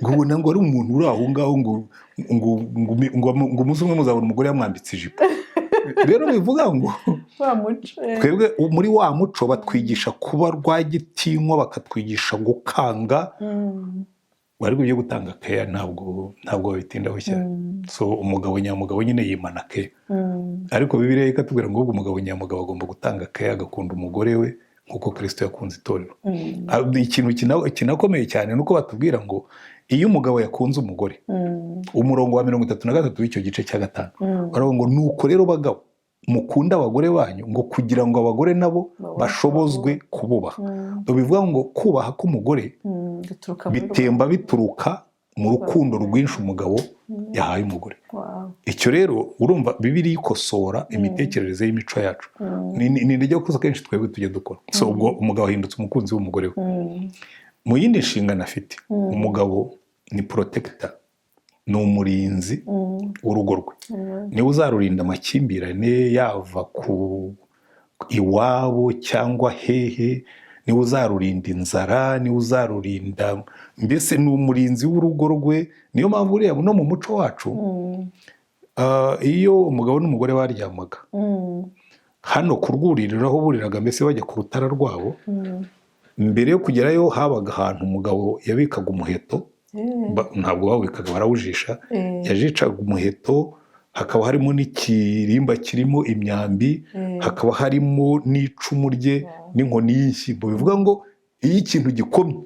ngo ubona ngo ari umuntu uri aho ngaho, ngo umunsi umwe muzabona umugore yamwambitse ijipo. Rero bivuga ngo twebwe muri wa muco batwigisha kuba rwagitinywa, bakatwigisha gukanga, bari byo gutanga care ntabwo babitindaho cyane. So umugabo nyamugabo nyine yimana care, ariko Bibiliya ikatubwira ngo umugabo nyamugabo agomba gutanga care, agakunda umugore we nk'uko Kristo yakunze itorero. Ikintu kinakomeye cyane nuko batubwira ngo iyo umugabo yakunze umugore, umurongo wa 33 w'icyo gice cya 5 baravuga ngo nuko rero bagabo mukunda abagore banyu ngo kugira ngo abagore nabo bashobozwe kububaha. bivuga ngo kubaha k'umugore bitemba bituruka mu rukundo rwinshi umugabo yahaye umugore. Icyo rero urumva Bibiliya ikosora imitekerereze y'imico yacu. Ni ryo kosa kenshi twebwe tujya dukora. So ubwo umugabo ahindutse umukunzi w'umugore we. Mu yindi nshingano afite, umugabo ni protector, ni umurinzi w'urugo rwe. Niwe uzarurinda amakimbirane yava ku iwabo cyangwa hehe, niwe uzarurinda inzara, niwe uzarurinda, mbese ni umurinzi w'urugo rwe. Niyo mpamvu uriya no mu muco wacu iyo umugabo n'umugore baryamaga hano kurwuririraho buriraga, mbese bajya ku rutara rwabo, mbere yo kugerayo habaga ahantu umugabo yabikaga umuheto. Ntabwo bawubikaga, barawujisha. Yajicaga umuheto, hakaba harimo n'ikirimba kirimo imyambi, hakaba harimo n'icumu rye n'inkoni y'ishyimbo. Bivuga ngo iyo ikintu gikomye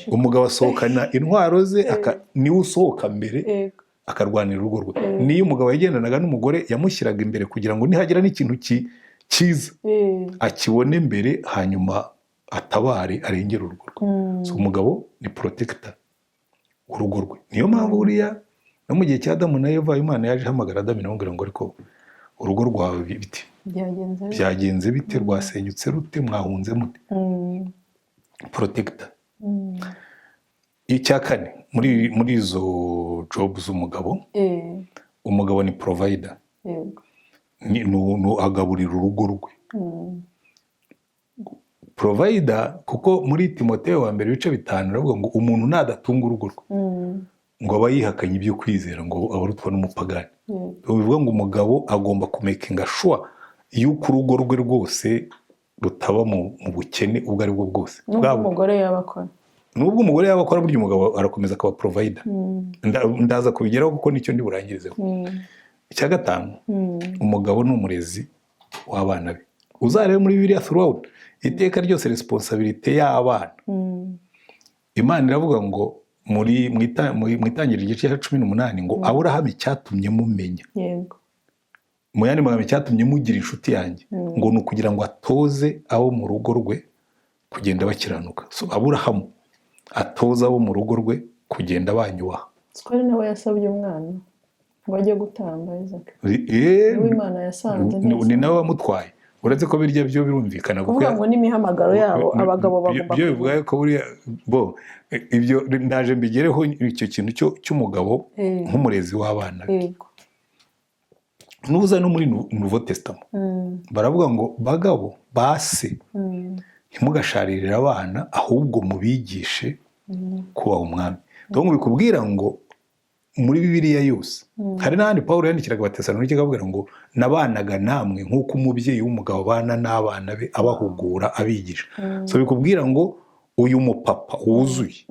umugabo asohokana intwaro ze, niwe usohoka mbere akarwanira urugo rwe. Niyo umugabo yagendanaga n'umugore yamushyiraga imbere kugira ngo nihagira n'ikintu cyiza akibone mbere, hanyuma atabare arengere urugo rwe. So umugabo ni protector urugo rwe. Niyo mpamvu buriya no mu gihe cya Adamu na Eva Imana yaje ihamagara Adamu iramubwira ngo ariko urugo rwawe bite, byagenze bite, rwasenyutse rute, mwahunze mute? Protector. Icya kane muri izo job z'umugabo, umugabo ni provider, agaburira urugo rwe. Provider, kuko muri Timoteyo wa mbere ibice 5 aravuga ngo umuntu nadatunga urugo rwe ngo aba yihakanye ibyo kwizera, ngo abarutwa n'umupagani. Bivuga ngo umugabo agomba kumakinga sure yuko urugo rwe rwose rutaba mu bukene ubwo ari bwo bwose. Nubwo umugore yabakora burya umugabo arakomeza akaba provider. Ndaza kubigeraho kuko nicyo ndi burangirizeho. Icya gatanu, umugabo ni umurezi w'abana be. Uzarebe muri Bibiliya throughout iteka ryose responsibility y'abana. Imana iravuga ngo mu itangiriro igice cya 18 ngo Aburahamu icyatumye mumenya, mu yandi magambo icyatumye mugira inshuti yanjye, ngo ni ukugira ngo atoze abo mu rugo rwe kugenda bakiranuka. So Aburahamu atoza abo mu rugo rwe kugenda banyubaha. Sikori nawe yasabye umwana ngo ajye gutamba Isaac. Imana yasanze ni nawe wamutwaye. Uretse ko birya byo birumvikana kuvuga ngo n'imihamagaro yabo abagabo bagomba byo bivuga ko buriya ibyo ndaje mbigereho icyo kintu cy'umugabo nk'umurezi w'abana. Nuza no muri Nouveau Testament baravuga ngo bagabo base ntimugasharirire abana ahubwo mubigishe kubaha umwami. Donc bikubwira ngo muri Bibiliya yose hari n'ahandi Pawulo yandikiraga Abatesalonike akavuga ngo nabanaga namwe nk'uko umubyeyi w'umugabo abana n'abana be abahugura abigisha. So bikubwira ngo uyu mupapa wuzuye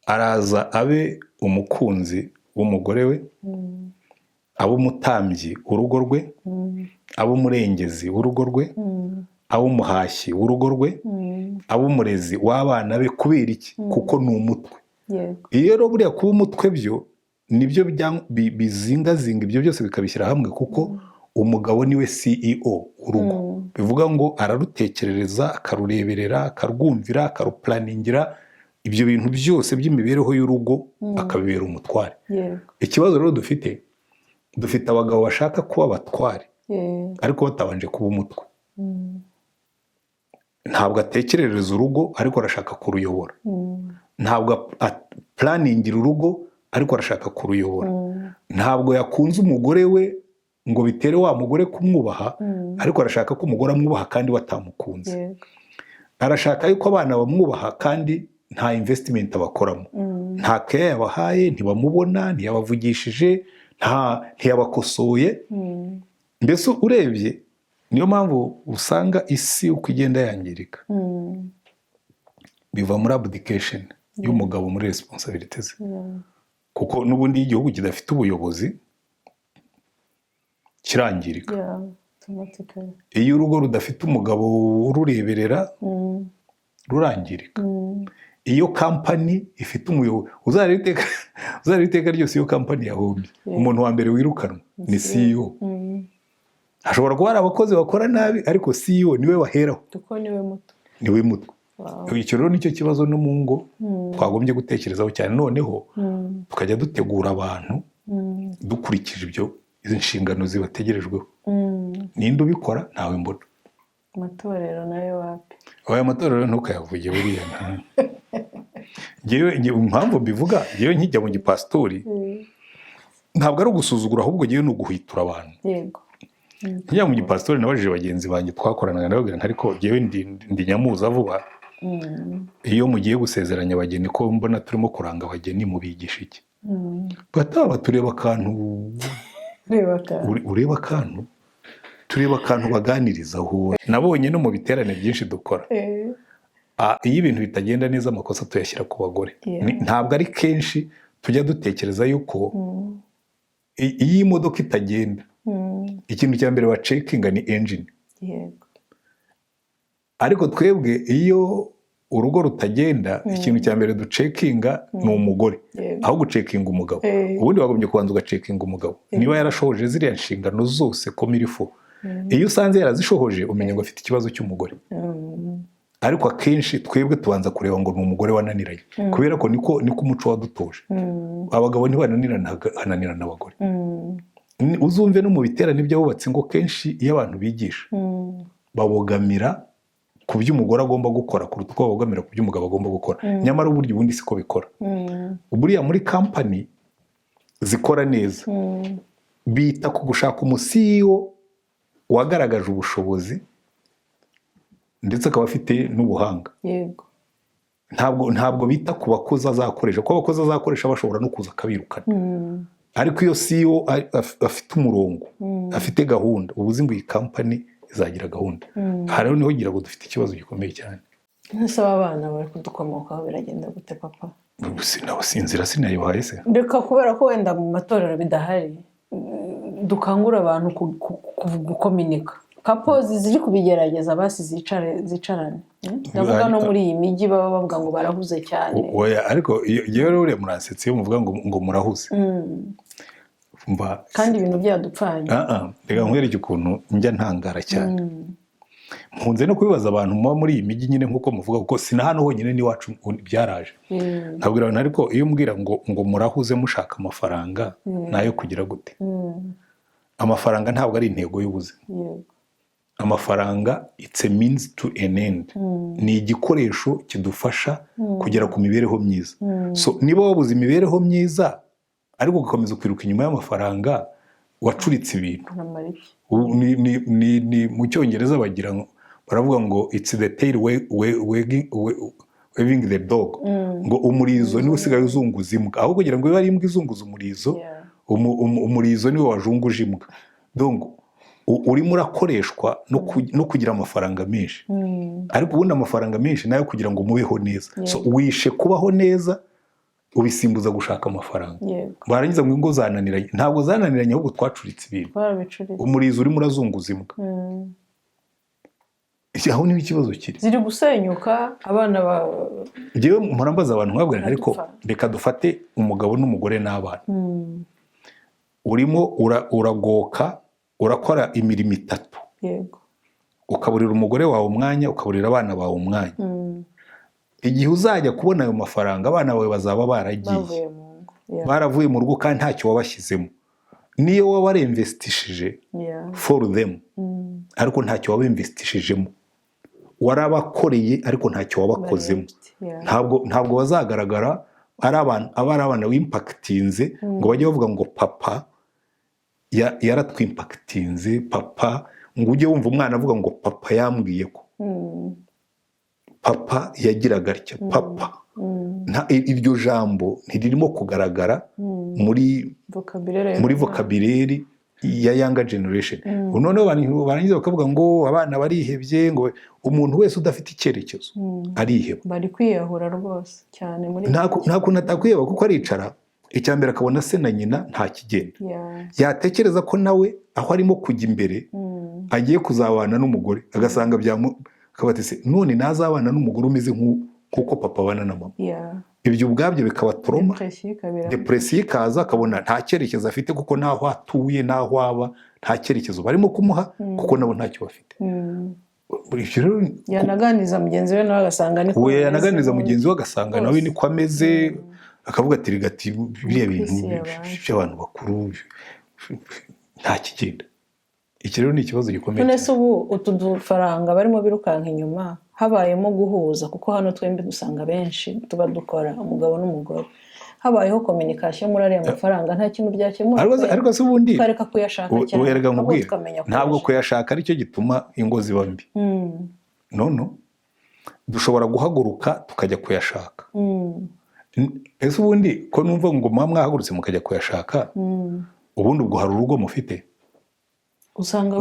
araza abe umukunzi w'umugore we, abe umutambyi w'urugo rwe, abe umurengezi w'urugo rwe, abe umuhashyi w'urugo rwe, abe umurezi w'abana be. Kubera iki? Kuko ni umutwe. Iyo rero buriya kuba umutwe byo nibyo bizingazinga ibyo byose bikabishyira hamwe, kuko umugabo niwe CEO w'urugo. Bivuga ngo ararutekerereza, akarureberera, akarwumvira, akarupulaningira, ibyo bintu byose by'imibereho y'urugo akabibera umutware. Ikibazo rero dufite abagabo bashaka kuba abatware ariko batabanje kuba umutwe. Ntabwo atekerereza urugo ariko arashaka kuruyobora. Ntabwo planingira urugo ariko arashaka kuruyobora. Ntabwo yakunze umugore we ngo bitere wa mugore kumwubaha ariko arashaka ko umugore amwubaha kandi batamukunze. Arashaka yuko abana bamwubaha kandi nta investment abakoramo, nta care yabahaye, ntibamubona, ntiyabavugishije, ntiyabakosoye. Mbese urebye niyo mpamvu usanga isi uko igenda yangirika biva muri abdication y'umugabo muri responsibility ze. Kuko n'ubundi igihugu kidafite ubuyobozi kirangirika. Iyo urugo rudafite umugabo urureberera rurangirika. Iyo kampani ifite umuyobozi uzareba iteka ryose iyo kampani yahombye umuntu wa mbere wirukanwa ni CEO. Hashobora kuba hari abakozi bakora nabi ariko CEO niwe waheraho kuko niwe muto. Icyo rero nicyo kibazo no mu ngo twagombye gutekerezaho cyane, noneho tukajya dutegura abantu dukurikije ibyo izi nshingano zibategerejweho. Ninde ubikora? Ntawe mbona. Amatorero nayo wapi? Aya matorero ntukayavuge buriya. Ngewe impamvu mbivuga, ngewe nkijya mu gipasitori ntabwo ari ugusuzugura, ahubwo ngewe ni uguhwitura abantu. Yego. Nkijya mu gipasitori nabajije bagenzi banjye twakoranaga, ndababwira ariko ngewe ndi nyamuza vuba. Iyo mugiye gusezeranya abageni ko mbona turimo kuranga abageni mubigisha iki? Bataba tureba akantu, ureba akantu, tureba akantu baganirizaho. Nabonye no mu biterane byinshi dukora, iyo ibintu bitagenda neza amakosa tuyashyira ku bagore. Ntabwo ari kenshi tujya dutekereza yuko iyo imodoka itagenda ikintu cya mbere bacekinga ni engine. Ariko twebwe iyo urugo rutagenda ikintu cya mbere ducekinga ni umugore, aho gucekinga umugabo. Ubundi wagombye kubanza ugacekinga umugabo niba yarashohoje ziriya nshingano zose ko mirifu. Iyo usanze yarazishohoje umenya ngo afite ikibazo cy'umugore. Ariko akenshi twebwe tubanza kureba ngo ni umugore wananiranye, kubera ko niko umuco wadutoje. Abagabo ntibananirana, hananirana abagore. Uzumve no mu biterane by'abubatsi ngo kenshi iyo abantu bigisha babogamira ku byo umugore agomba gukora kuruta uko babogamira ku byo umugabo agomba gukora. Nyamara uburyo ubundi siko bikora. Buriya muri kampani zikora neza bita ku gushaka umusiyo wagaragaje ubushobozi ndetse akaba afite n'ubuhanga. Yego. Ntabwo bita ku bakozi azakoresha, kuko abakozi azakoresha bashobora no kuza akabirukana. Ariko iyo CEO afite umurongo, afite gahunda, ubuzi ngo iyi kampani izagira gahunda. Aha rero niho ngira ngo dufite ikibazo gikomeye cyane. Nsaba abana bari kudukomokaho biragenda gute papa? Sinzira sinayibahaye se. Reka kubera ko wenda mu matorero bidahari dukangura abantu gukominika. Kapozi ziri kubigerageza basi zicarane. Ndavuga no muri iyi migi baba bavuga ngo barahuze cyane. Oya, ariko iyo rero muransetse muvuga ngo murahuze. Kandi ibintu byadupfanye. Reka nkwereke ukuntu njya ntangara cyane. Mpunze no kubibaza abantu muba muri iyi migi nyine nk'uko muvuga, kuko sina hano honyine n'iwacu byaraje. Ntabwira abantu ariko iyo mbwira ngo murahuze mushaka amafaranga nayo kugira gute? Amafaranga ntabwo ari intego y'ubuzima. Amafaranga it's a means to an end. Ni igikoresho kidufasha kugera ku mibereho myiza. So niba wabuze imibereho myiza ariko ugakomeza kwiruka inyuma y'amafaranga, wacuritse ibintu. Ni mu Cyongereza baravuga ngo it's the tail waving the dog. Ngo umurizo niwe usigaye uzunguza imbwa, aho kugira ngo ibe ari imbwa izunguza umurizo, umurizo niwe wajunguje imbwa. Donc urimo urakoreshwa no kugira amafaranga menshi. Ariko ubundi amafaranga menshi nayo kugira ngo mubeho neza. So wishe kubaho neza ubisimbuza gushaka amafaranga. Barangiza ngo ingo zananiranye. Ntabwo zananiranye ahubwo twacuritse ibintu. Umurizo urimo urazunguza imbwa. Aho niho ikibazo kiri. Ziri gusenyuka abana Jewe murambaza abantu nkabwira ariko reka dufate umugabo n'umugore n'abana. Urimo uragoka, urakora imirimo 3. Yego. Ukaburira umugore wawe umwanya, ukaburira abana bawe umwanya. Igihe uzajya kubona ayo mafaranga abana bawe bazaba baragiye. Baravuye mu rugo kandi ntacyo wabashyizemo. Niyo waba warinvestishije for them, ariko ntacyo wabinvestishijemo. Warabakoreye ariko ntacyo wabakozemo. Ntabwo bazagaragara ari abana w'impactinze ngo bajye bavuga ngo papa yaratwimpactinze, papa ngo ujye wumva umwana avuga ngo papa yambwiye ko. Papa yagiraga atya, papa. Iryo jambo ntiririmo kugaragara muri vocabulary ya younger generation. Noneho barangiza bakavuga ngo abana barihebye, ngo umuntu wese udafite icyerekezo ariheba. Bari kwiyahura rwose cyane muri nta kuntu atakwiyeba, kuko aricara icyambere akabona se na nyina nta kigenda. Yatekereza ko nawe aho arimo kujya imbere agiye kuzabana n'umugore, agasanga akabatse none nazabana n'umugore umeze kuko papa abana na mama. Yeah. Ibyo ubwabyo bikaba trauma, Depression depresiyo ikaza, akabona nta cyerekezo afite kuko naho atuye naho aba nta cyerekezo barimo kumuha kuko nabo ntacyo bafite. yanaganiriza mugenzi we nawe agasanga niko we yanaganiriza mugenzi we agasanga nawe niko ameze, akavuga ati rigati biriya bintu by'abantu bakuru nta kigenda. Iki rero ni ikibazo gikomeye. None se ubu utu dufaranga barimo birukanka inyuma habayemo guhuza, kuko hano twembi dusanga benshi tuba dukora umugabo n'umugore, habayeho communication muri ariya mafaranga nta kintu byakemura. Ariko se ubundi twareka kuyashaka cyane, werega nkubwira ntabwo kuyashaka aricyo gituma ingo ziba mbi. No, dushobora guhaguruka tukajya kuyashaka. Ese ubundi ko numva ngo mwahagurutse mukajya kuyashaka, ubundi ubwo hari urugo mufite? Usanga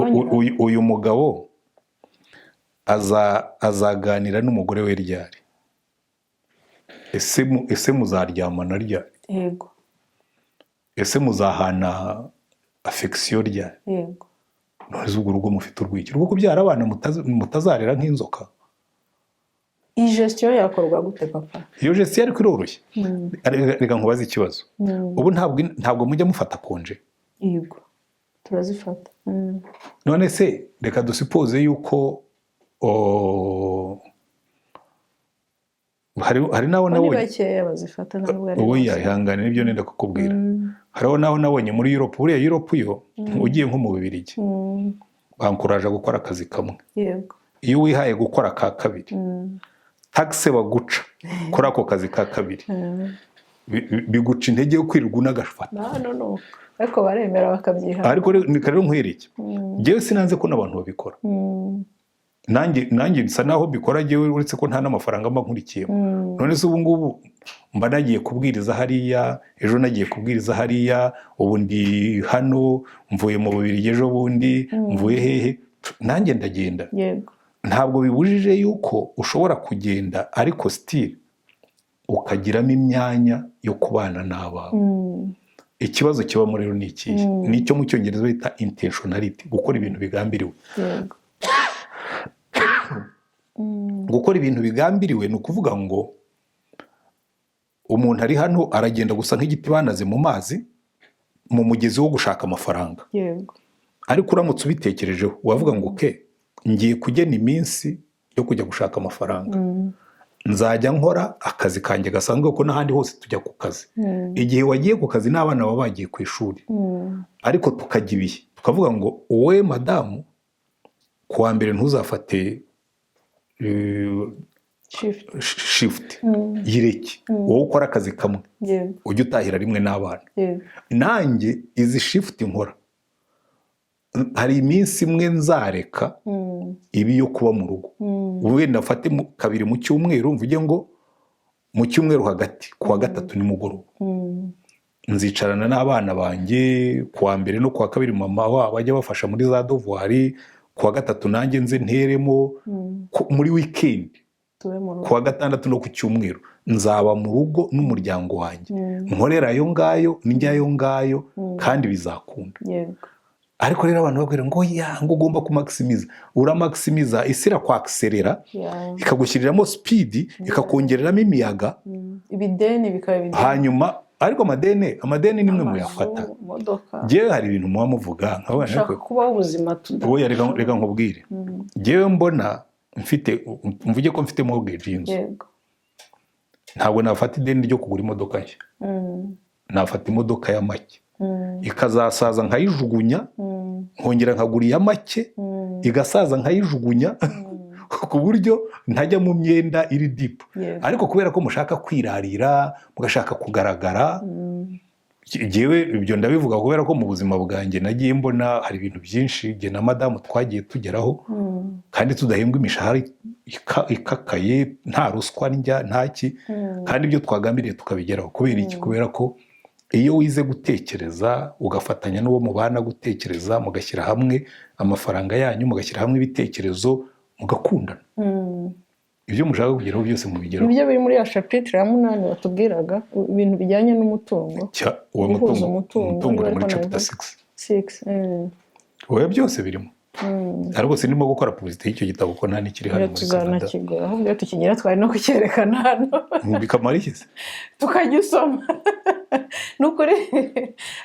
uyu mugabo azaganira n'umugore we ryari? Ese muzaryamana ryari? Yego. Ese muzahana affection ryari? Yego. None ubwo urugo mufite urwiki rwo kubyara abana mutazarera nk'inzoka? Iyi gestion yakorwa gute papa? Iyo gestion ariko iroroshye. Reka nkubaze ikibazo. Ubu ntabwo mujya mufata konje? Yego. Turazifata. None se reka dusipoze yuko hari naho nabonye bakeya bazifata ntabwo ari wowe yahangana nibyo nenda kukubwira. Hariho naho nabonye muri Europe, buriya Europe yo ugiye nko mu Bubiligi bankuraje gukora akazi kamwe. Yego. Iyo wihaye gukora ka kabiri taxe baguca kuri ako kazi ka kabiri biguca intege yo kwirirwa unagafata. No. Ariko baremera bakabyiha. Ariko rero nkwereke njyewe sinanze ko n'abantu babikora. Nanjye nsa naho bikora njyewe uretse ko nta n'amafaranga mba nkurikiyemo. None se ubu ngubu mba nagiye kubwiriza hariya, ejo nagiye kubwiriza hariya, ubu ndi hano, mvuye mu Bubiligi ejo bundi, mvuye hehe, nanjye ndagenda. Yego. Ntabwo bibujije yuko ushobora kugenda ariko still ukagiramo imyanya yo kubana n'abawe. Ikibazo kibamo rero ni ikihe? Nicyo mu Cyongereza bita intentionality, gukora ibintu bigambiriwe. Yego. Gukora ibintu bigambiriwe ni ukuvuga ngo umuntu ari hano aragenda gusa nk'igiti banaze mu mazi mu mugezi wo gushaka amafaranga. Yego. Ariko uramutse ubitekerejeho wavuga ngo ngiye kugena iminsi yo kujya gushaka amafaranga. Nzajya nkora akazi kanjye gasanzwe kuko n'ahandi hose tujya ku kazi. Igihe wagiye ku kazi n'abana baba bagiye ku ishuri. Ariko tukajya ibihe tukavuga ngo wowe madamu kuwa mbere ntuzafate shift yireke, wowe ukora akazi kamwe ujye utahira rimwe n'abana. Nanjye izi shift nkora hari iminsi imwe nzareka ibi yo kuba mu rugo. Wenda mfate kabiri mu cyumweru, mvuge ngo mu cyumweru hagati kuwa gatatu nimugoroba nzicarana n'abana banjye, kuwa mbere no kuwa kabiri mama wabo bajya bafasha muri za devoir, kuwa gatatu nanjye nze nteremo, muri weekend kuwa gatandatu no ku cyumweru nzaba mu rugo n'umuryango wanjye, nkorera ayo ngayo n'ijya ayo ngayo kandi bizakunda. Ariko rero abantu babwira ngo ngo ugomba kumaximiza. Uramaximiza isi irakwakiserera ikagushyiriramo speed, ikakongereramo imiyaga, ibideni bikaba ibideni. Hanyuma ariko amadeni nimwe muyafata. Jewe hari ibintu muba muvuga nk'abana kubaho ubuzima wowe reka nkubwire. Jewe mbona mvuge ko mfite mortgage y'inzu. Ntabwo nafata ideni ryo kugura imodoka nshya. Nafata imodoka ya make. Ikazasaza nkayijugunya, nkongera nkagura iya make, igasaza nkayijugunya ku buryo ntajya mu myenda iri deep. Ariko kubera ko mushaka kwirarira, mugashaka kugaragara, jewe ibyo ndabivuga kubera ko mu buzima bwanjye nagiye mbona hari ibintu byinshi jye na madamu twagiye tugeraho kandi tudahembwa imishahara ikakaye, nta ruswa njya ntaki, kandi ibyo twagambiriye tukabigeraho. Kubera iki? Kubera ko iyo wize gutekereza ugafatanya n'uwo mubana gutekereza, mugashyira hamwe amafaranga yanyu, mugashyira hamwe ibitekerezo, mugakundana, ibyo mushaka kugeraho byose mubigeraho. Ibyo biri muri ya chapitre ya 8 batubwiraga ibintu bijyanye n'umutungo. Uwo mutungo uri muri chapter 6. Oya byose birimo. ariko sinimo gukora publicité y'icyo gitabo kuko nta n'ikiri hano muri Canada. Tuzanakigura ahubwo iyo tukigira twari no kucyerekana hano bikamara iki se tukajya usoma. Ni ukuri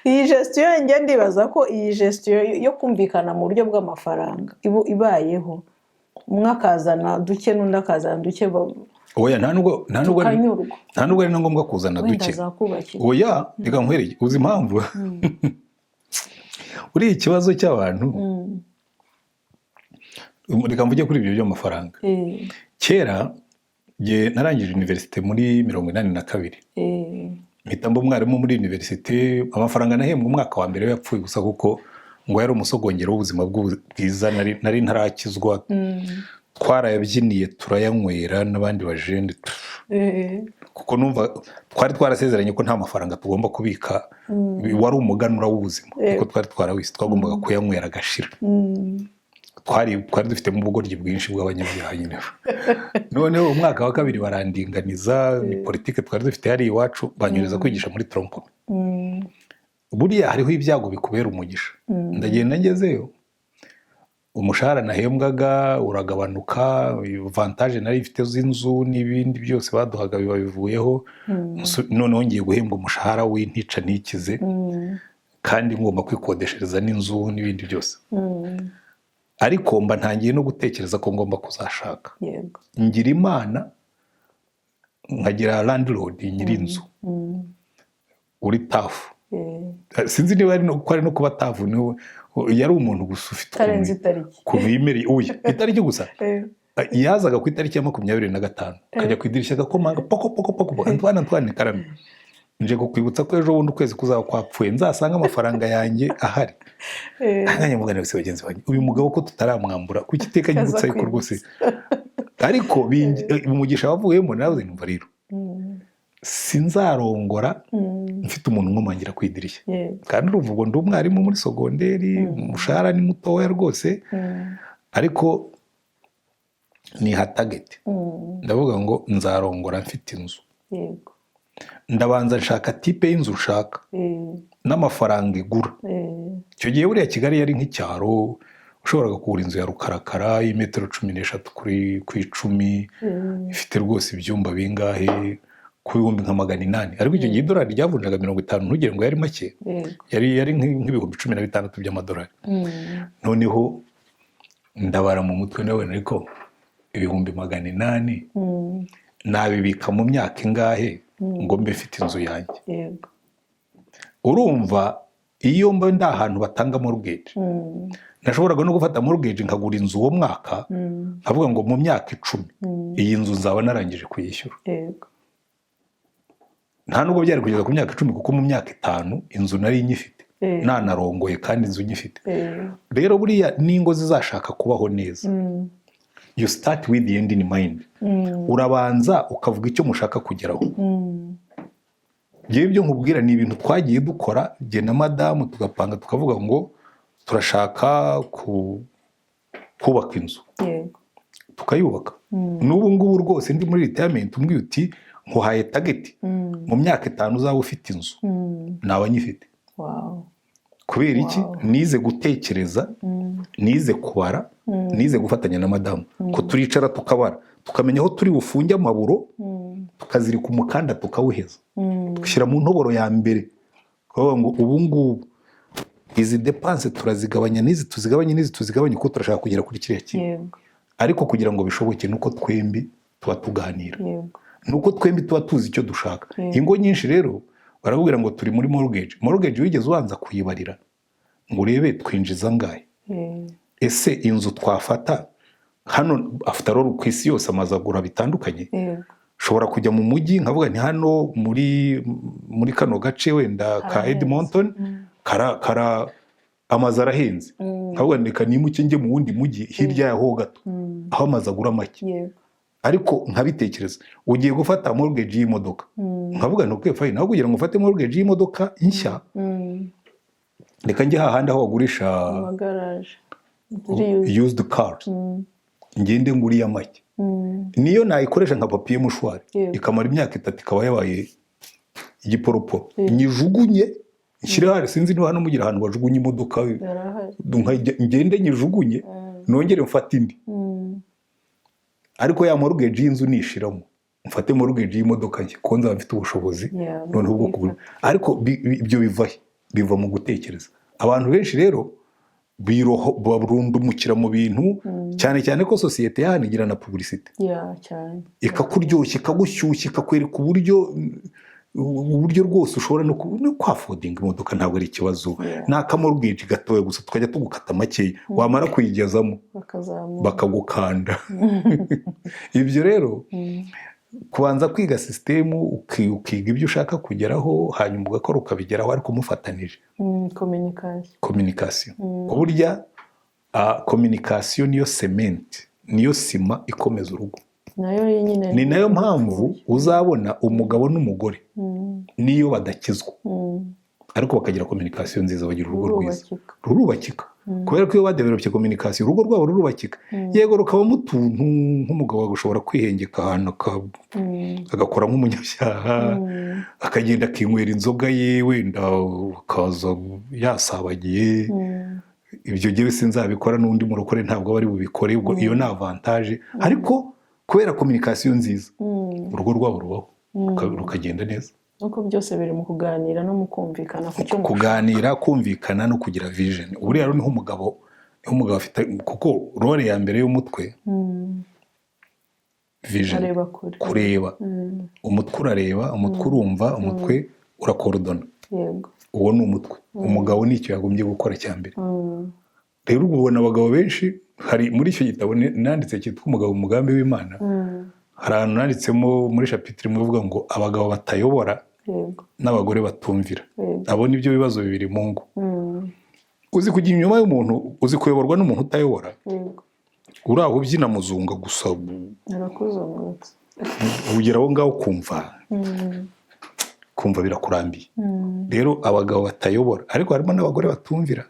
iyi gestion njye ndibaza ko iyi gestion yo kumvikana mu buryo bw'amafaranga ibayeho, umwe akazana duke n'undi akazana duke, oya nta nubwo ari na ngombwa kuzana duke. Oya reka nkwereke, uzi impamvu uri ikibazo cy'abantu. Reka mvuge kuri ibyo by'amafaranga. Kera narangije universite muri 1982. mpita mba umwarimu muri universite. Amafaranga nahembwa umwaka wa mbere yapfuye gusa kuko ngo yari umusogongero w'ubuzima bwiza, nari ntarakizwa. Twarayabyiniye turayanywera n'abandi bajende, kuko numva twari twarasezeranye ko nta mafaranga tugomba kubika. Wari umuganura w'ubuzima kuko twari twarawise, twagombaga kuyanywera agashira. Twari dufitemo ubugoryi bwinshi bw'abanyabyaha nyine. Noneho umwaka wa kabiri barandinganiza, ni politike twari dufite hari iwacu, banyureza kwigisha muri Trompome. Buriya hariho ibyago bikubera umugisha. Ndagenda ngezeyo, umushahara nahembwaga uragabanuka, avantage nari ifite z'inzu n'ibindi byose baduhaga biba bivuyeho. Noneho ngiye guhembwa umushahara w'intica ntikize, kandi ngomba kwikodeshereza n'inzu n'ibindi byose. Ariko mba ntangiye no gutekereza ko ngomba kuzashaka. Ngira Imana nkagira landlord nyiri inzu uri tafu. Sinzi niba ari no kuba tafu, yari umuntu gusa ufite ukuntu yimereye. Oya itariki gusa, yazaga ku itariki ya 25 akajya ku idirishya agakomanga poko poko poko, Antoine Karame, nje kukwibutsa ko ejo bundi ukwezi kuzaba kwapfuye nzasanga amafaranga yanjye ahari. Nkanya mugana wese bagenzi banjye, uyu mugabo ko tutaramwambura kuki iteka nyibutsa yuko rwose. Ariko umugisha wavuyemo nawe numva rero sinzarongora mfite umuntu nkomangira ku idirishya. Kandi urumva ngo ndi umwarimu muri sogonderi, umushahara ni mutoya rwose, ariko ni target. Ndavuga ngo nzarongora mfite inzu. Ndabanza nshaka type y'inzu ushaka n'amafaranga igura. Icyo gihe buriya Kigali yari nk'icyaro, ushoboraga kugura inzu ya rukarakara y'imetero 13 ku 10, ifite rwose ibyumba bingahe ku bihumbi nka 800. Ariko icyo gihe idolari ryavunjaga 50, ntugire ngo yari make, yari nk'ibihumbi 16 by'amadolari. Noneho ndabara mu mutwe nawe, ariko ibihumbi 800 nabibika mu myaka ingahe ngo mbe mfite inzu yanjye. Urumva iyo mba ndi ahantu batanga mortgage, nashoboraga no gufata mortgage nkagura inzu uwo mwaka, nkavuga ngo mu myaka 10 iyi nzu nzaba narangije kuyishyura. Nta nubwo byari kugeza ku myaka 10 kuko mu myaka 5 inzu nari nyifite, nanarongoye kandi inzu nyifite. Rero buriya n'ingo zizashaka kubaho neza, you start with the end in mind. Urabanza ukavuga icyo mushaka kugeraho. Ngiye ibyo nkubwira ni ibintu twagiye dukora jye na madamu, tugapanga tukavuga ngo turashaka kubaka inzu. Tukayubaka. N'ubu ngubu rwose ndi muri retirement, umbwiye uti nkuhaye target mu myaka 5 uzaba ufite inzu, naba nyifite. Kubera iki? Nize gutekereza, nize kubara, nize gufatanya na madamu, ko turicara tukabara, tukamenya aho turi bufunge amaburo, tukazirika umukanda tukawuheza, tukishyira mu ntoboro ya mbere. Kuvuga ngo ubu ngubu izi depense turazigabanya, n'izi tuzigabanye, n'izi tuzigabanye, ko turashaka kugera kuri kiriya kintu. Ariko kugira ngo bishoboke nuko twembi tuba tuganira, nuko twembi tuba tuzi icyo dushaka. Ingo nyinshi rero barabwira ngo turi muri mortgage wigeze ubanza kuyibarira ngo urebe twinjiza ngahe? Ese inzu twafata hano after all ku isi yose amazagura bitandukanye, shobora kujya mu mujyi nkavuga nti hano muri kano gace wenda ka Edmonton kara amazu arahenze, nkavuga ndeka nimuke njye mu wundi mujyi hirya yaho gato aho amazagura make. Ariko nkabitekereza, ugiye gufata mortgage y'imodoka, nkavuga no kwe fine, naho kugira ngo ufate mortgage y'imodoka inshya, reka njye hahandi aho wagurisha amagarage used cars, ngende nguriya make, niyo nayikoresha nka papier mushwari ikamara imyaka 3 ikaba yabaye igiporoporo, nyijugunye nshyire hari sinzi niba hano mugira ahantu bajugunya imodoka ngende nyijugunye nongere mfate indi ariko ya morugeji y'inzu nishiramo mfate morugeji y'imodoka nshya kuko nzaba mfite ubushobozi noneho bwo kubura ariko ibyo biva mu gutekereza. Abantu benshi rero barundumukira mu bintu cyane cyane ko sosiyete yahantu igira na publicité ikakuryoshya ikagushyushya ikakwereka uburyo rwose ushobora no kwafodinga imodoka ntabwo ari ikibazo ni akamorugeji gatoya gusa tukajya tugukata makeya wamara kuyigezamo bakagukanda. Ibyo rero kubanza kwiga sisitemu ukiga ibyo ushaka kugeraho hanyuma ugakora ukabigeraho ariko umufatanije kominikasiyo. Burya kominikasiyo niyo sementi niyo sima ikomeza urugo. Ni nayo mpamvu uzabona umugabo n'umugore niyo badakizwa ariko bakagira kominikasiyo nziza bagira urugo rwiza rurubakika kubera ko iyo badevelopye kominikasiyo urugo rwabo rurubakika. Yego rukabamo utuntu nk'umugabo agashobora kwihengeka ahantu agakora nk'umunyabyaha akagenda akinywera inzoga ye wenda akaza yasabagiye. Ibyo ngewe sinzabikora n'undi murokore ntabwo aba ari bubikore ubwo iyo ni avantage ariko kubera kominikasiyo nziza urugo rwabo rubaho rukagenda neza. Nuko byose biri mu kuganira no mu kumvikana kuganira kumvikana no kugira vision. Ubu rero niho umugabo afite kuko role ya mbere y'umutwe vision kureba umutwe urareba umutwe urumva umutwe urakorodona. Uwo ni umutwe. Umugabo nicyo yagombye gukora cya mbere. Rero ubona abagabo benshi hari muri icyo gitabo nanditse cyitwa umugabo umugambi w'Imana hari ahantu nanditsemo muri chapitre imwe ivuga ngo abagabo batayobora n'abagore batumvira abo nibyo bibazo bibiri mu ngo. Uzi kujya inyuma y'umuntu uzi kuyoborwa n'umuntu utayobora uraho ubyina muzunga gusa arakuzungutse ugera aho ngaho kumva birakurambiye. Rero abagabo batayobora ariko harimo n'abagore batumvira.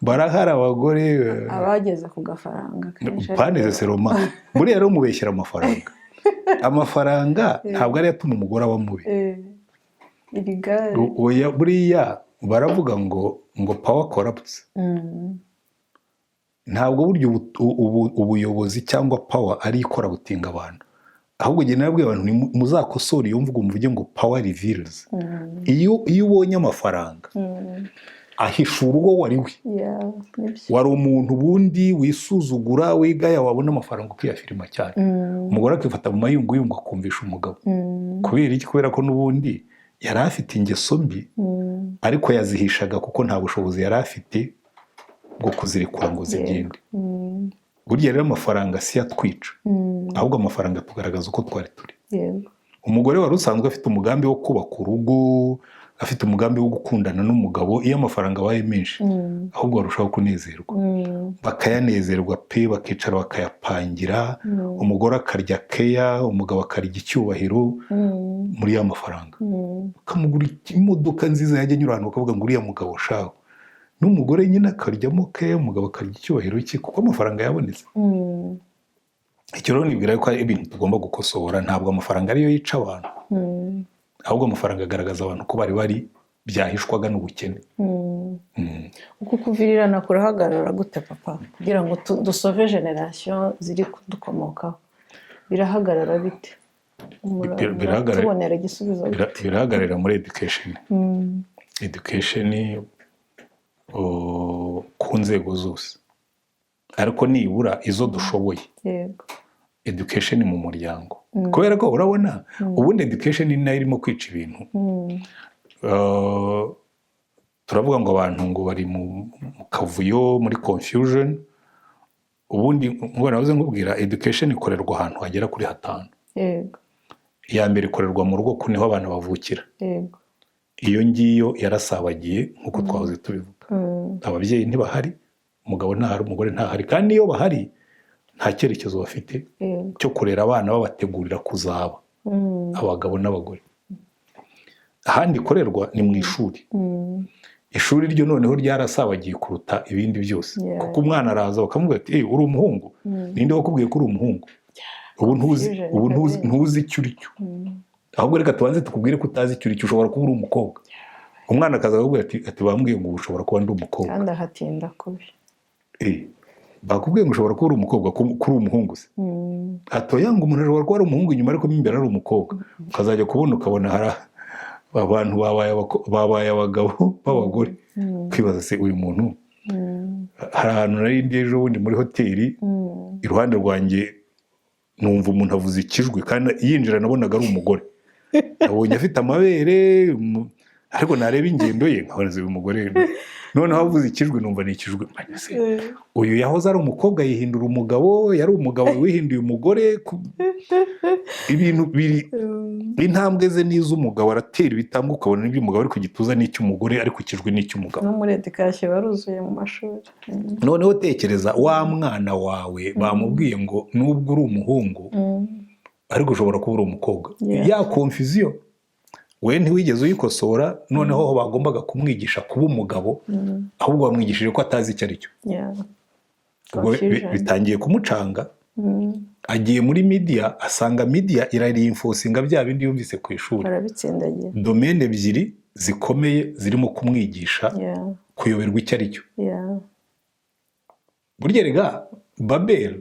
Barahari abagore abageze ku gafaranga paneze seroma buriya rero mubeshyira amafaranga ntabwo ari yatuma umugore aba mubi. Buriya baravuga ngo power corrupts. Ntabwo burya ubuyobozi cyangwa power ari ikora butinga abantu ahubwo njye nabwiye abantu muzakosora iyo mvugo muvuge ngo power reveals. Iyo ubonye amafaranga ahishura uwo wari we wari umuntu ubundi wisuzugura wigaya wabona amafaranga ukiyafirima cyane. Umugore akifata mu mayunguyungu akumvisha umugabo kubera iki? Kubera ko n'ubundi yari afite ingeso mbi ariko yazihishaga kuko nta bushobozi yari afite bwo kuzirikura ngo zigende. Burya rero amafaranga si yatwica ahubwo amafaranga tugaragaza uko twari turi. Umugore wari usanzwe afite umugambi wo kubaka urugo afite umugambi wo gukundana n'umugabo iyo amafaranga abaye menshi ahubwo barushaho kunezerwa bakayanezerwa pe bakicara bakayapangira. Umugore akarya keya umugabo akarya icyubahiro muri ya mafaranga bakamugura imodoka nziza yajya anyura ahantu bakavuga ngo uriya mugabo shaho n'umugore nyine akaryamo keya umugabo akarya icyubahiro cye kuko amafaranga yabonetse. Icyo rero nibwira ko ari ibintu tugomba gukosora. Ntabwo amafaranga ariyo yica abantu ahubwo amafaranga agaragaza abantu ko bari byahishwaga n'ubukene. Uku kuvirirana kurahagarara gute papa kugira ngo dusove generation ziri kudukomokaho birahagarara bite? Tubonera igisubizo birahagarara muri education ku nzego zose ariko nibura izo dushoboye. Education mu muryango kubera ko urabona ubundi education ni nayo irimo kwica ibintu. Turavuga ngo abantu ngo bari mu kavuyo muri confusion. Ubundi ngo navuze nkubwira education ikorerwa ahantu hagera kuri 5. Iya mbere ikorerwa mu rugo niho abantu bavukira. Iyo ngiyo yarasabagiye nkuko twahoze tubivuga. Ababyeyi ntibahari umugabo ntahari umugore ntahari kandi iyo bahari nta cyerekezo bafite cyo kurera abana babategurira kuzaba abagabo n'abagore. Ahandi ikorerwa ni mu ishuri. Ishuri ryo noneho ryarasabagiye kuruta ibindi byose kuko umwana araza bakamubwira ati uri umuhungu ninde wakubwiye ko uri umuhungu? Ubu ntuzi icyo uri cyo ahubwo reka tubanze tukubwire ko utazi icyo uri cyo ushobora kuba uri umukobwa. umwana akaza akakubwira ati bambwiye ngo ushobora kuba ndi umukobwa kandi ahatinda kubi bakubwiye ngo ushobora kuba uri umukobwa kuri umuhungu se atoya ngo umuntu ashobora kuba ari umuhungu inyuma ariko mo imbere ari umukobwa ukazajya kubona ukabona hari abantu babaye abagabo b'abagore kwibaza se uyu muntu hari ahantu nari ndi ejo bundi muri hoteli iruhande rwanjye numva umuntu avuze ikijwi kandi yinjira nabonaga ari umugore nabonye afite amabere ariko nareba ingendo ye nkabona uyu mugore noneho avuze ikijwi numva ni ikijwi uyu yahoze ari umukobwa yihindura umugabo yari umugabo wihinduye umugore ibintu biri intambwe ze n'iz'umugabo aratera ibitambwe ukabona n'iby'umugabo ari ku gituza n'icy'umugore ariko ikijwi n'icy'umugabo no muri edikasiyo baruzuye mu mashuri noneho tekereza wa mwana wawe bamubwiye ngo nubwo uri umuhungu ariko ushobora kuba uri umukobwa ya konfuziyo we ntiwigeze uyikosora noneho aho bagombaga kumwigisha kuba umugabo ahubwo bamwigishije ko atazi icyo ari cyo bitangiye kumucanga agiye muri media asanga media irarinfosinga bya bindi yumvise ku ishuri domene ebyiri zikomeye zirimo kumwigisha kuyoberwa icyo ari cyo burya rega Babel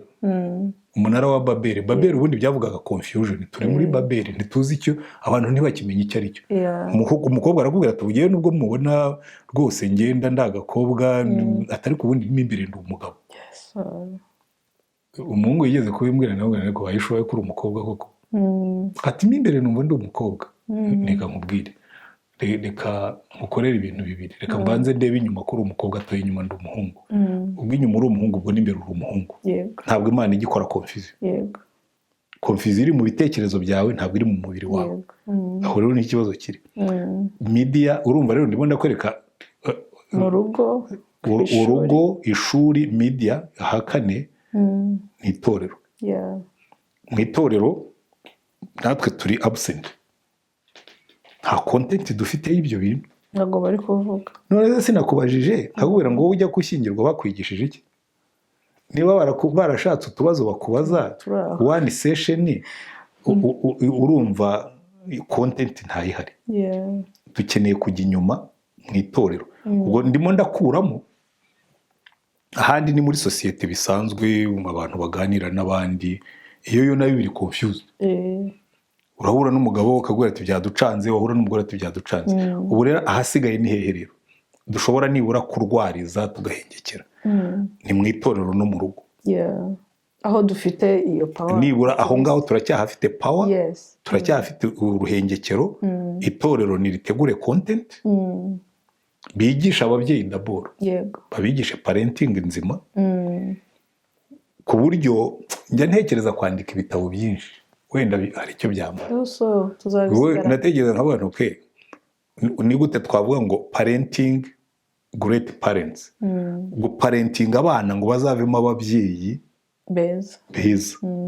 umunara wa Babel ubundi byavugaga confusion turi muri Babel ntituzi icyo abantu ntibakimenya icyo ari cyo umukobwa arakubwira ati ugiye nubwo mubona rwose ngenda ndagakobwa atari ku bundi imbere ndi umugabo umuhungu yigeze kubimbwira nawe ariko wayishoboye kuri umukobwa koko ati imbere numva ndi umukobwa reka nkubwire reka nkukorere ibintu bibiri reka mbanze ndebe inyuma kuri umukobwa atoye inyuma ndi umuhungu ubwo inyuma uri umuhungu ubwo n'imbere uri umuhungu ntabwo Imana igikora confusion iri mu bitekerezo byawe ntabwo iri mu mubiri wawe aho rero n'ikibazo kiri media urumva rero ndimo ndakwereka mu urugo ishuri media ahakane ni itorero mu itorero natwe turi absent nta content dufite y'ibyo bintu ntabwo bari kuvuga none sinakubajije nkakubwira ngo wowe ujya gushyingirwa bakwigishije iki niba barashatse utubazo bakubaza one session urumva content ntayihari dukeneye kujya inyuma mu itorero ubwo ndimo ndakuramo ahandi ni muri sosiyete bisanzwe abantu baganira n'abandi iyo nayo biri confused urahura n'umugabo ukagura ati byaducanze wahura n'umugore ati byaducanze ubu rero ahasigaye ni hehe rero dushobora nibura kurwariza tugahengekera ni mu itorero no mu rugo aho dufite iyo power nibura aho ngaho turacyahafite power turacyahafite uruhengekero itorero niritegure content bigisha ababyeyi d'abord babigishe parenting nzima ku buryo njya ntekereza kwandika ibitabo byinshi wenda hari icyo byamara natekereza nk'abantu ni gute twavuga ngo parenting great parents guparentinga abana ngo bazavemo ababyeyi beza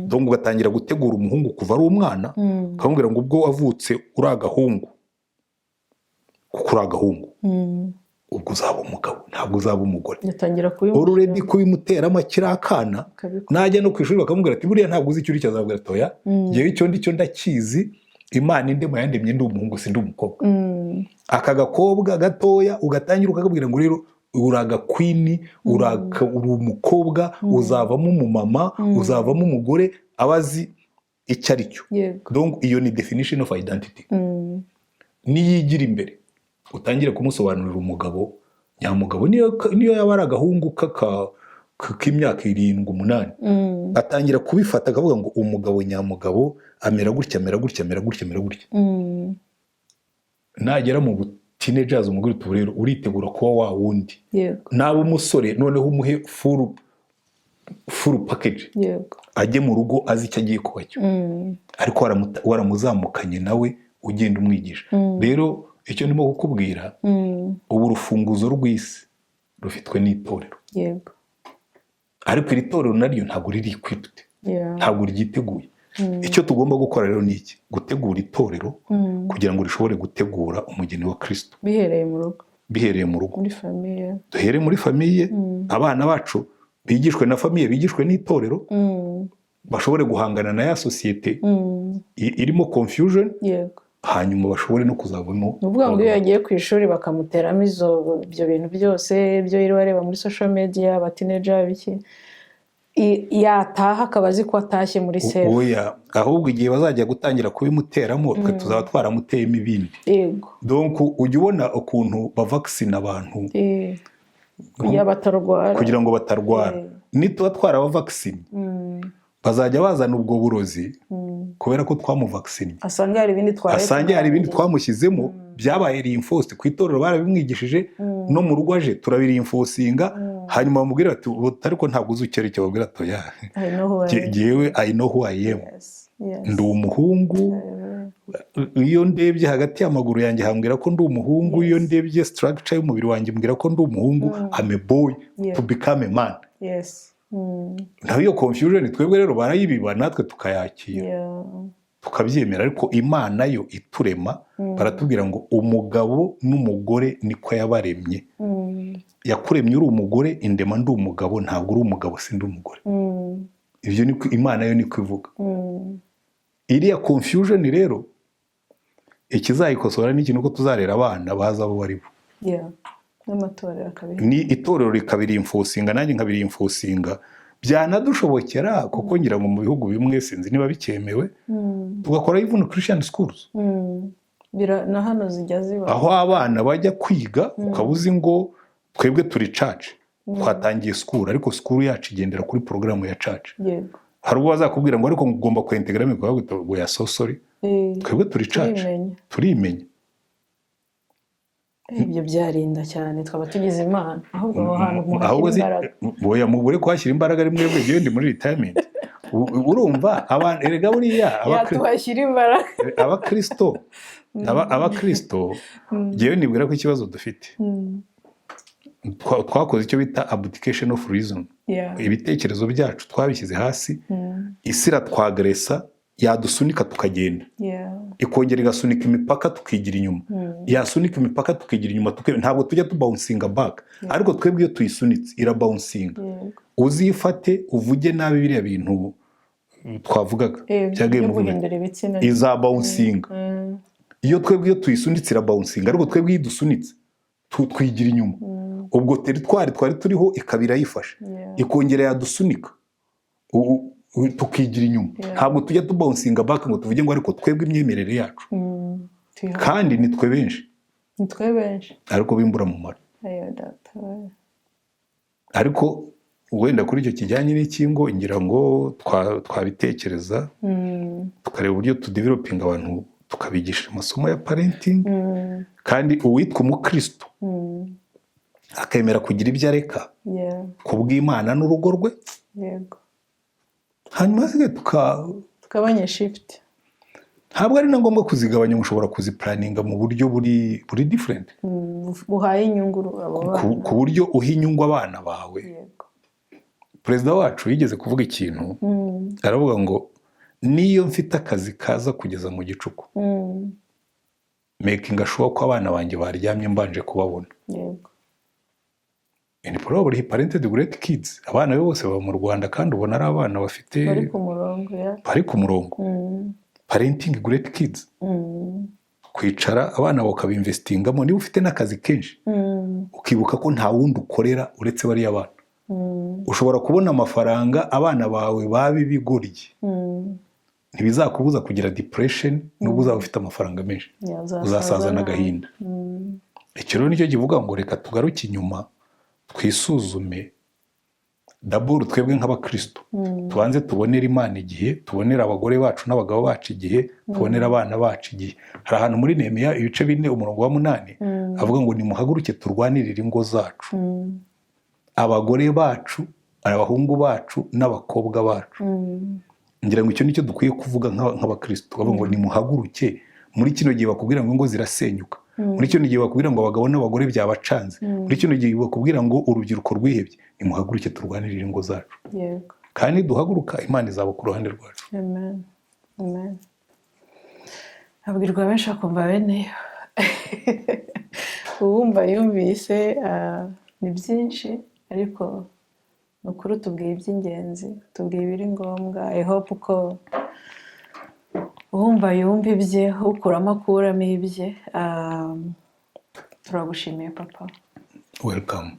donc ugatangira gutegura umuhungu kuva ari umwana ukamubwira ngo ubwo wavutse uri agahungu kuko uri agahungu ubwo uzaba umugabo ntabwo uzaba umugore already kubimuteramo akiri akana najya no ku ishuri bakamubwira ati buriya ntabwo uzi icyo uri cyo azabwira atoya ngewe icyo ndi cyo ndakizi Imana indema yandemye ndi umuhungu si ndi umukobwa aka gakobwa gatoya ugatangira ukakabwira ngo rero uri agakwini uri umukobwa uzavamo umumama uzavamo umugore abazi icyo ari cyo donc iyo ni definition of identity niyigira imbere utangire kumusobanurira umugabo nyamugabo niyo yaba ari agahungu k'imyaka 7-8 atangira kubifata akavuga ngo umugabo nyamugabo amera gutya nagera mu teenagers umugore rero uritegura kuba wa wundi naba umusore noneho umuhe full package ajye mu rugo azi icyo agiye kuba cyo ariko waramuzamukanye nawe ugenda umwigisha rero icyo ndimo kukubwira ubu urufunguzo rw'isi rufitwe n'itorero ariko iri torero naryo ntabwo riri equipped ntabwo ryiteguye icyo tugomba gukora rero ni iki gutegura itorero kugira ngo rishobore gutegura umugeni wa Kristo bihereye mu rugo duhere muri famiye abana bacu bigishwe na famiye bigishwe n'itorero bashobore guhangana na ya sosiyete irimo confusion hanyuma bashobore no kuzavamo. Ni ukuvuga ngo iyo yagiye ku ishuri bakamuteramo ibyo bintu byose ibyo yiriwe areba muri social media abatineja biki yataha akaba azi ko atashye muri sefu. Oya, ahubwo igihe bazajya gutangira kubimuteramo twe tuzaba twaramuteyemo ibindi. Yego. Donc ujya ubona ukuntu bavaccine abantu kugira ngo batarwara. Nituba twarabavaccine bazajya bazana ubwo burozi kubera ko twamuvaccine. Asanga hari ibindi twamushyizemo byabaye reinforced ku itorero barabimwigishije no mu rugo aje turabirinfosinga hanyuma bamubwira ati ariko ntabwo uzi icyo babwira ati oya jewe I know who I am. Ndi umuhungu. Iyo ndebye hagati y'amaguru yanjye hambwira ko ndi umuhungu. Iyo ndebye structure y'umubiri wanjye mbwira ko ndi umuhungu. I'm a boy to become a man. Naho iyo confusion twebwe rero barayibiba natwe tukayakira tukabyemera, ariko Imana yo iturema baratubwira ngo umugabo n'umugore niko yabaremye. Yakuremye uri umugore indema ndi umugabo, ntabwo uri umugabo sindi umugore. Ibyo niko Imana yo niko ivuga. Iriya confusion rero ikizayikosora n'ikintu ko tuzarera abana baza abo bari bo. N'amatorero akabiri. Ni itorero rikabirinfosinga nanjye nkabirinfosinga byanadushobokera kuko ngira ngo mu bihugu bimwe sinzi niba bikemewe tugakora even Christian schools. Na hano zijya ziba. Aho abana bajya kwiga ukabuzi ngo twebwe turi church twatangiye school ariko school yacu igendera kuri program ya church. Yego. Hari ubwo bazakubwira ngo ariko ugomba kwintegramo ngo ya sorry. Twebwe turi church turimenya. Ibyo byarinda cyane twaba tugize Imana ahubwo aho hantu muhashyira imbaraga. Boya mubure kwashyira imbaraga ari mwebwe giye ndi muri retirement. Urumva abantu erega buriya yatuhashyira imbaraga abakristo giye nibwira ko ikibazo dufite. Twakoze icyo bita abdication of reason. Ibitekerezo byacu twabishyize hasi. Isira twagresa yadusunika tukagenda. Ikongera igasunika imipaka tukigira inyuma. Yasunika imipaka tukigira inyuma ntabwo tujya tubouncing back. Ariko twebwe iyo tuyisunitse irabouncing. Uzifate uvuge nabi biriya bintu twavugaga byagiye mu guhindura ibitsina iza bouncing. Iyo twebwe iyo tuyisunitse irabouncing ariko twebwe iyo dusunitse twigira inyuma. Ubwo teritwari twari turiho ikabira yifashe. Ikongera yadusunika tukigira inyuma. Ntabwo tujya tubouncing back ngo tuvuge ngo ariko twebwe imyemerere yacu. Kandi nitwe benshi. Ariko bimbura mu mara. Ariko wenda kuri icyo kijyanye n'ikingo ngira ngo twabitekereza tukareba uburyo tudevelopinga abantu tukabigisha amasomo ya parenting. Kandi uwitwa umukristo akemera kugira ibyo areka kubw'Imana n'urugo rwe. Hanyuma hasigaye tukabanya shift. Ntabwo ari na ngombwa kuzigabanya, mushobora kuziplaninga mu buryo buri different. Buhaye inyungu ku buryo uha inyungu abana bawe. Perezida wacu yigeze kuvuga ikintu aravuga ngo niyo mfite akazi kaza kugeza mu gicuku making sure ko abana banjye baryamye mbanje kubabona. And probably he parented great kids. Abana be bose baba mu Rwanda kandi ubona ari abana bafite bari ku murongo. Parenting great kids. Kwicara abana bakabinvestingamo niba ufite n'akazi kenshi. Ukibuka ko nta wundi ukorera uretse bari abana. Ushobora kubona amafaranga abana bawe babi bigorye. Ntibizakubuza kugira depression nubwo uzaba ufite amafaranga menshi. Uzasaza n'agahinda. Icyo rero nicyo kivuga ngo reka tugaruke inyuma twisuzume. D'abord twebwe nk'abakristo tubanze tubonera Imana igihe, tubonera abagore bacu n'abagabo bacu igihe, tubonera abana bacu igihe. Hari ahantu muri Nehemiya ibice 4 umurongo wa 8 avuga ngo nimuhaguruke turwanirire ingo zacu, abagore bacu, abahungu bacu n'abakobwa bacu. Ngira ngo icyo nicyo dukwiye kuvuga nk'abakristo. Bavuga ngo nimuhaguruke. Muri kino gihe bakubwira ngo ingo zirasenyuka. Muri kino gihe bakubwira ngo abagabo n'abagore byabacanze. Muri kino gihe bakubwira ngo urubyiruko rwihebye. Nimuhaguruke turwanirire ingo zacu. Kandi duhaguruka Imana izaba ku ruhande rwacu. Amen. Amen. Abwirwa benshi akumva bene uwumva yumvise ni byinshi ariko nukuri tubwiye iby'ingenzi, tubwiye ibiri ngombwa. I hope ko uwumva yumva ibye ukuramo akuramo ibye turagushimiye papa welcome